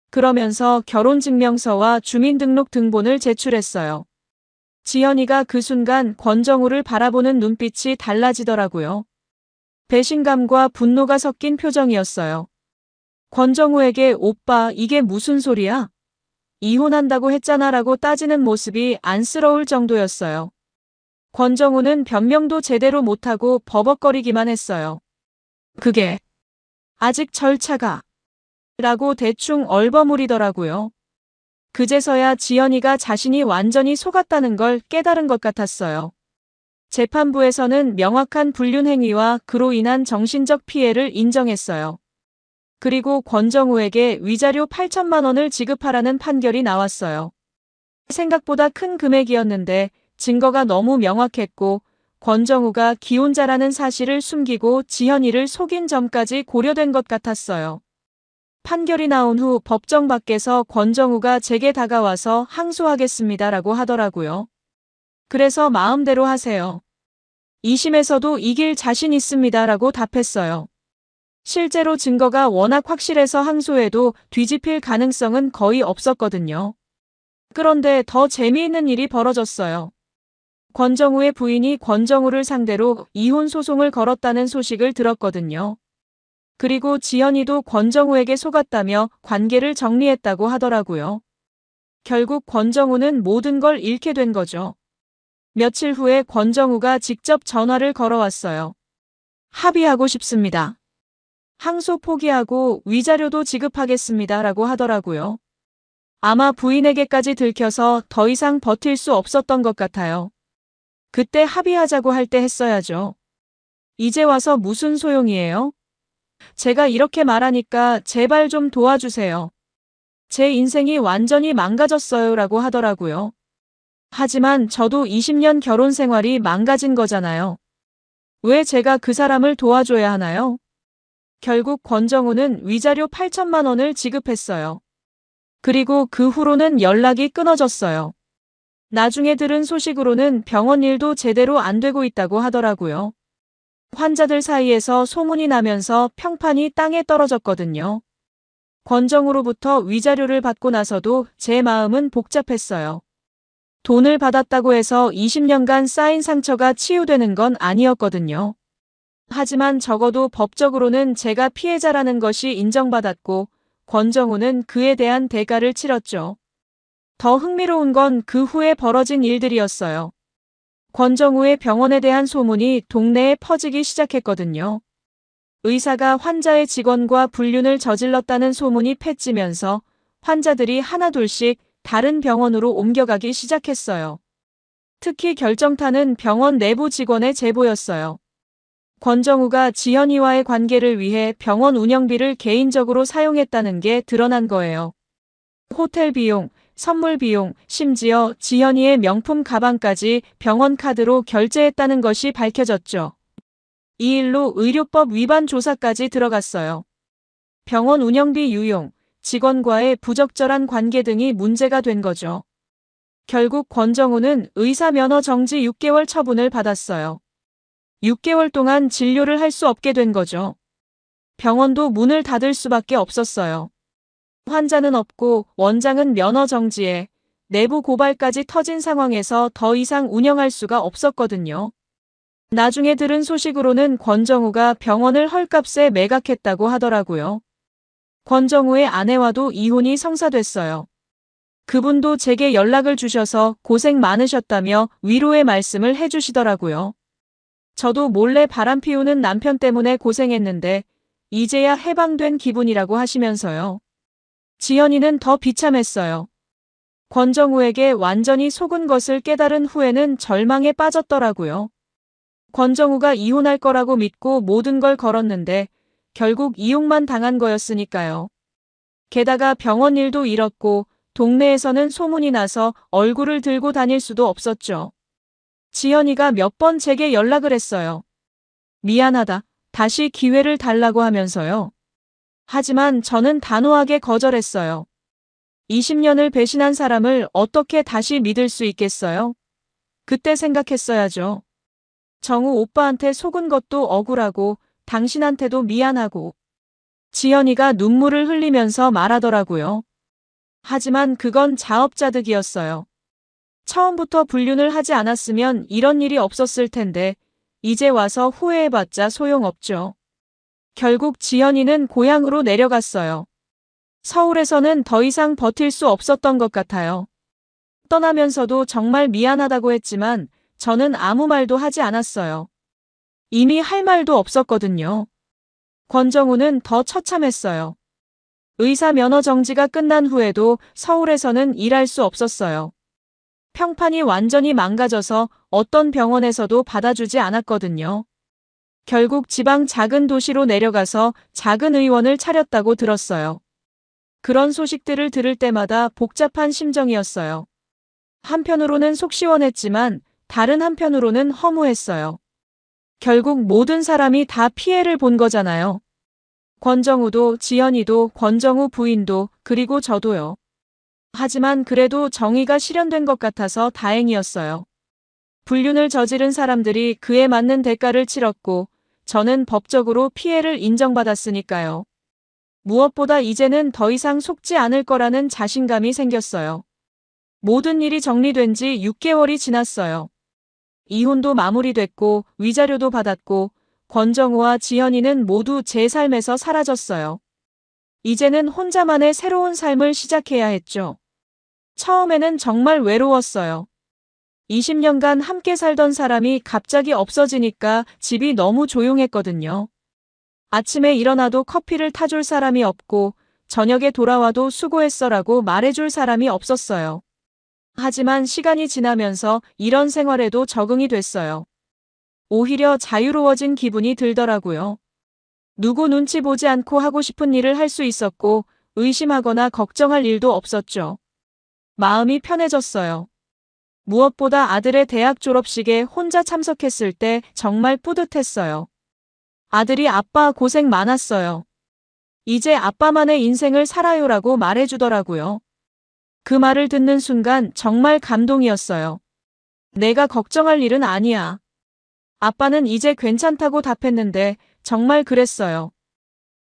그러면서 결혼증명서와 주민등록등본을 제출했어요. 지연이가 그 순간 권정우를 바라보는 눈빛이 달라지더라고요. 배신감과 분노가 섞인 표정이었어요. 권정우에게 오빠 이게 무슨 소리야? 이혼한다고 했잖아 라고 따지는 모습이 안쓰러울 정도였어요. 권정우는 변명도 제대로 못하고 버벅거리기만 했어요. 그게 아직 절차가 라고 대충 얼버무리더라고요. 그제서야 지연이가 자신이 완전히 속았다는 걸 깨달은 것 같았어요. 재판부에서는 명확한 불륜행위와 그로 인한 정신적 피해를 인정했어요. 그리고 권정우에게 위자료 8천만 원을 지급하라는 판결이 나왔어요. 생각보다 큰 금액이었는데 증거가 너무 명확했고 권정우가 기혼자라는 사실을 숨기고 지연이를 속인 점까지 고려된 것 같았어요. 판결이 나온 후 법정 밖에서 권정우가 제게 다가와서 항소하겠습니다라고 하더라고요. 그래서 마음대로 하세요. 2심에서도 이길 자신 있습니다라고 답했어요. 실제로 증거가 워낙 확실해서 항소해도 뒤집힐 가능성은 거의 없었거든요. 그런데 더 재미있는 일이 벌어졌어요. 권정우의 부인이 권정우를 상대로 이혼 소송을 걸었다는 소식을 들었거든요. 그리고 지연이도 권정우에게 속았다며 관계를 정리했다고 하더라고요. 결국 권정우는 모든 걸 잃게 된 거죠. 며칠 후에 권정우가 직접 전화를 걸어왔어요. 합의하고 싶습니다. 항소 포기하고 위자료도 지급하겠습니다 라고 하더라고요. 아마 부인에게까지 들켜서 더 이상 버틸 수 없었던 것 같아요. 그때 합의하자고 할 때 했어야죠. 이제 와서 무슨 소용이에요? 제가 이렇게 말하니까 제발 좀 도와주세요. 제 인생이 완전히 망가졌어요 라고 하더라고요. 하지만 저도 20년 결혼 생활이 망가진 거잖아요. 왜 제가 그 사람을 도와줘야 하나요? 결국 권정우는 위자료 8천만 원을 지급했어요. 그리고 그 후로는 연락이 끊어졌어요. 나중에 들은 소식으로는 병원 일도 제대로 안 되고 있다고 하더라고요. 환자들 사이에서 소문이 나면서 평판이 땅에 떨어졌거든요. 권정우로부터 위자료를 받고 나서도 제 마음은 복잡했어요. 돈을 받았다고 해서 20년간 쌓인 상처가 치유되는 건 아니었거든요. 하지만 적어도 법적으로는 제가 피해자라는 것이 인정받았고 권정우는 그에 대한 대가를 치렀죠. 더 흥미로운 건 그 후에 벌어진 일들이었어요. 권정우의 병원에 대한 소문이 동네에 퍼지기 시작했거든요. 의사가 환자의 직원과 불륜을 저질렀다는 소문이 패지면서 환자들이 하나둘씩 다른 병원으로 옮겨가기 시작했어요. 특히 결정타는 병원 내부 직원의 제보였어요. 권정우가 지연이와의 관계를 위해 병원 운영비를 개인적으로 사용했다는 게 드러난 거예요. 호텔 비용, 선물 비용, 심지어 지연이의 명품 가방까지 병원 카드로 결제했다는 것이 밝혀졌죠. 이 일로 의료법 위반 조사까지 들어갔어요. 병원 운영비 유용, 직원과의 부적절한 관계 등이 문제가 된 거죠. 결국 권정우는 의사 면허 정지 6개월 처분을 받았어요. 6개월 동안 진료를 할 수 없게 된 거죠. 병원도 문을 닫을 수밖에 없었어요. 환자는 없고 원장은 면허 정지에 내부 고발까지 터진 상황에서 더 이상 운영할 수가 없었거든요. 나중에 들은 소식으로는 권정우가 병원을 헐값에 매각했다고 하더라고요. 권정우의 아내와도 이혼이 성사됐어요. 그분도 제게 연락을 주셔서 고생 많으셨다며 위로의 말씀을 해주시더라고요. 저도 몰래 바람 피우는 남편 때문에 고생했는데 이제야 해방된 기분이라고 하시면서요. 지연이는 더 비참했어요. 권정우에게 완전히 속은 것을 깨달은 후에는 절망에 빠졌더라고요. 권정우가 이혼할 거라고 믿고 모든 걸 걸었는데 결국 이용만 당한 거였으니까요. 게다가 병원 일도 잃었고 동네에서는 소문이 나서 얼굴을 들고 다닐 수도 없었죠. 지연이가 몇 번 제게 연락을 했어요. 미안하다. 다시 기회를 달라고 하면서요. 하지만 저는 단호하게 거절했어요. 20년을 배신한 사람을 어떻게 다시 믿을 수 있겠어요? 그때 생각했어야죠. 정우 오빠한테 속은 것도 억울하고 당신한테도 미안하고. 지연이가 눈물을 흘리면서 말하더라고요. 하지만 그건 자업자득이었어요. 처음부터 불륜을 하지 않았으면 이런 일이 없었을 텐데 이제 와서 후회해봤자 소용없죠. 결국 지연이는 고향으로 내려갔어요. 서울에서는 더 이상 버틸 수 없었던 것 같아요. 떠나면서도 정말 미안하다고 했지만 저는 아무 말도 하지 않았어요. 이미 할 말도 없었거든요. 권정우는 더 처참했어요. 의사 면허 정지가 끝난 후에도 서울에서는 일할 수 없었어요. 평판이 완전히 망가져서 어떤 병원에서도 받아주지 않았거든요. 결국 지방 작은 도시로 내려가서 작은 의원을 차렸다고 들었어요. 그런 소식들을 들을 때마다 복잡한 심정이었어요. 한편으로는 속 시원했지만 다른 한편으로는 허무했어요. 결국 모든 사람이 다 피해를 본 거잖아요. 권정우도, 지연이도, 권정우 부인도, 그리고 저도요. 하지만 그래도 정의가 실현된 것 같아서 다행이었어요. 불륜을 저지른 사람들이 그에 맞는 대가를 치렀고 저는 법적으로 피해를 인정받았으니까요. 무엇보다 이제는 더 이상 속지 않을 거라는 자신감이 생겼어요. 모든 일이 정리된 지 6개월이 지났어요. 이혼도 마무리됐고 위자료도 받았고 권정우와 지연이는 모두 제 삶에서 사라졌어요. 이제는 혼자만의 새로운 삶을 시작해야 했죠. 처음에는 정말 외로웠어요. 20년간 함께 살던 사람이 갑자기 없어지니까 집이 너무 조용했거든요. 아침에 일어나도 커피를 타줄 사람이 없고 저녁에 돌아와도 수고했어라고 말해줄 사람이 없었어요. 하지만 시간이 지나면서 이런 생활에도 적응이 됐어요. 오히려 자유로워진 기분이 들더라고요. 누구 눈치 보지 않고 하고 싶은 일을 할 수 있었고 의심하거나 걱정할 일도 없었죠. 마음이 편해졌어요. 무엇보다 아들의 대학 졸업식에 혼자 참석했을 때 정말 뿌듯했어요. 아들이 아빠 고생 많았어요. 이제 아빠만의 인생을 살아요라고 말해주더라고요. 그 말을 듣는 순간 정말 감동이었어요. 내가 걱정할 일은 아니야. 아빠는 이제 괜찮다고 답했는데 정말 그랬어요.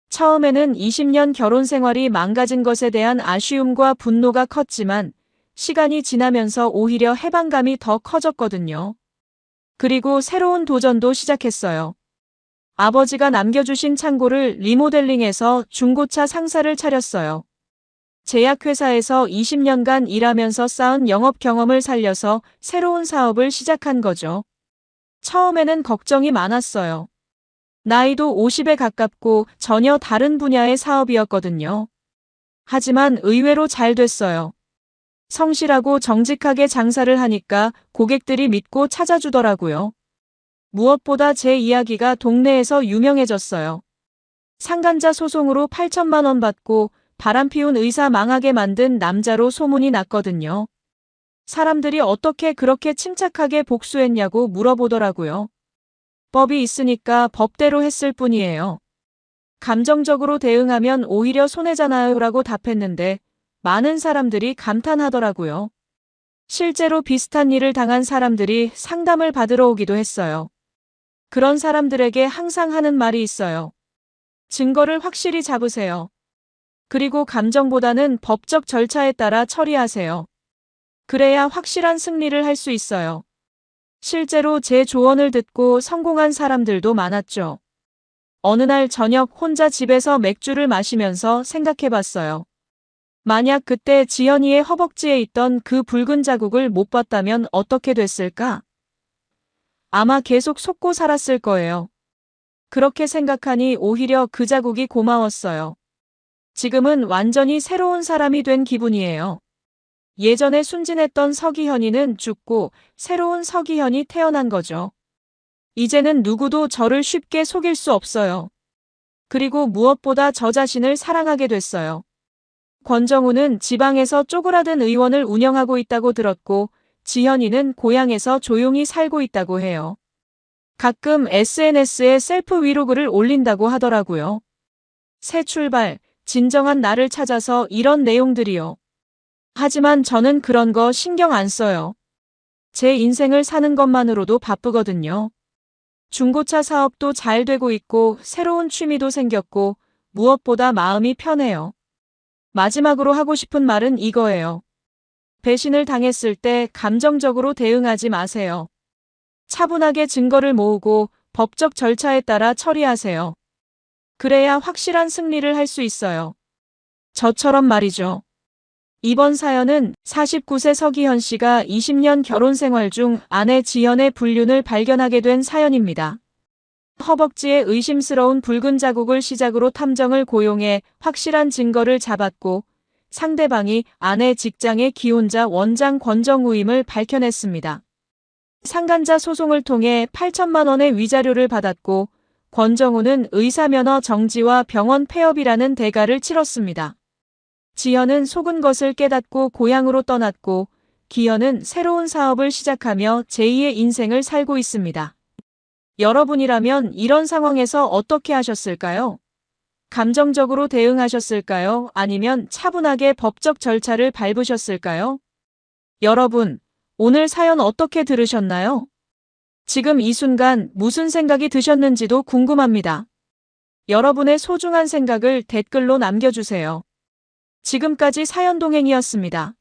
처음에는 20년 결혼 생활이 망가진 것에 대한 아쉬움과 분노가 컸지만 시간이 지나면서 오히려 해방감이 더 커졌거든요. 그리고 새로운 도전도 시작했어요. 아버지가 남겨주신 창고를 리모델링해서 중고차 상사를 차렸어요. 제약회사에서 20년간 일하면서 쌓은 영업 경험을 살려서 새로운 사업을 시작한 거죠. 처음에는 걱정이 많았어요. 나이도 50에 가깝고 전혀 다른 분야의 사업이었거든요. 하지만 의외로 잘 됐어요. 성실하고 정직하게 장사를 하니까 고객들이 믿고 찾아주더라고요. 무엇보다 제 이야기가 동네에서 유명해졌어요. 상간자 소송으로 8천만 원 받고 바람피운 의사 망하게 만든 남자로 소문이 났거든요. 사람들이 어떻게 그렇게 침착하게 복수했냐고 물어보더라고요. 법이 있으니까 법대로 했을 뿐이에요. 감정적으로 대응하면 오히려 손해잖아요 라고 답했는데 많은 사람들이 감탄하더라고요. 실제로 비슷한 일을 당한 사람들이 상담을 받으러 오기도 했어요. 그런 사람들에게 항상 하는 말이 있어요. 증거를 확실히 잡으세요. 그리고 감정보다는 법적 절차에 따라 처리하세요. 그래야 확실한 승리를 할 수 있어요. 실제로 제 조언을 듣고 성공한 사람들도 많았죠. 어느 날 저녁 혼자 집에서 맥주를 마시면서 생각해봤어요. 만약 그때 지연이의 허벅지에 있던 그 붉은 자국을 못 봤다면 어떻게 됐을까? 아마 계속 속고 살았을 거예요. 그렇게 생각하니 오히려 그 자국이 고마웠어요. 지금은 완전히 새로운 사람이 된 기분이에요. 예전에 순진했던 서기현이는 죽고 새로운 서기현이 태어난 거죠. 이제는 누구도 저를 쉽게 속일 수 없어요. 그리고 무엇보다 저 자신을 사랑하게 됐어요. 권정우는 지방에서 쪼그라든 의원을 운영하고 있다고 들었고 지현이는 고향에서 조용히 살고 있다고 해요. 가끔 SNS에 셀프 위로글을 올린다고 하더라고요. 새 출발, 진정한 나를 찾아서 이런 내용들이요. 하지만 저는 그런 거 신경 안 써요. 제 인생을 사는 것만으로도 바쁘거든요. 중고차 사업도 잘 되고 있고 새로운 취미도 생겼고 무엇보다 마음이 편해요. 마지막으로 하고 싶은 말은 이거예요. 배신을 당했을 때 감정적으로 대응하지 마세요. 차분하게 증거를 모으고 법적 절차에 따라 처리하세요. 그래야 확실한 승리를 할 수 있어요. 저처럼 말이죠. 이번 사연은 49세 서기현 씨가 20년 결혼 생활 중 아내 지현의 불륜을 발견하게 된 사연입니다. 허벅지에 의심스러운 붉은 자국을 시작으로 탐정을 고용해 확실한 증거를 잡았고 상대방이 아내 직장의 기혼자 원장 권정우임을 밝혀냈습니다. 상간자 소송을 통해 8천만 원의 위자료를 받았고 권정우는 의사면허 정지와 병원 폐업이라는 대가를 치렀습니다. 지현은 속은 것을 깨닫고 고향으로 떠났고 기현은 새로운 사업을 시작하며 제2의 인생을 살고 있습니다. 여러분이라면 이런 상황에서 어떻게 하셨을까요? 감정적으로 대응하셨을까요? 아니면 차분하게 법적 절차를 밟으셨을까요? 여러분, 오늘 사연 어떻게 들으셨나요? 지금 이 순간 무슨 생각이 드셨는지도 궁금합니다. 여러분의 소중한 생각을 댓글로 남겨주세요. 지금까지 사연동행이었습니다.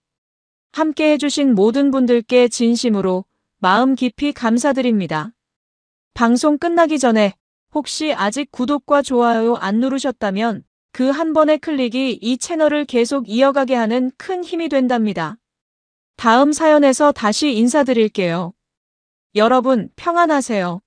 함께 해주신 모든 분들께 진심으로 마음 깊이 감사드립니다. 방송 끝나기 전에 혹시 아직 구독과 좋아요 안 누르셨다면 그 한 번의 클릭이 이 채널을 계속 이어가게 하는 큰 힘이 된답니다. 다음 사연에서 다시 인사드릴게요. 여러분 평안하세요.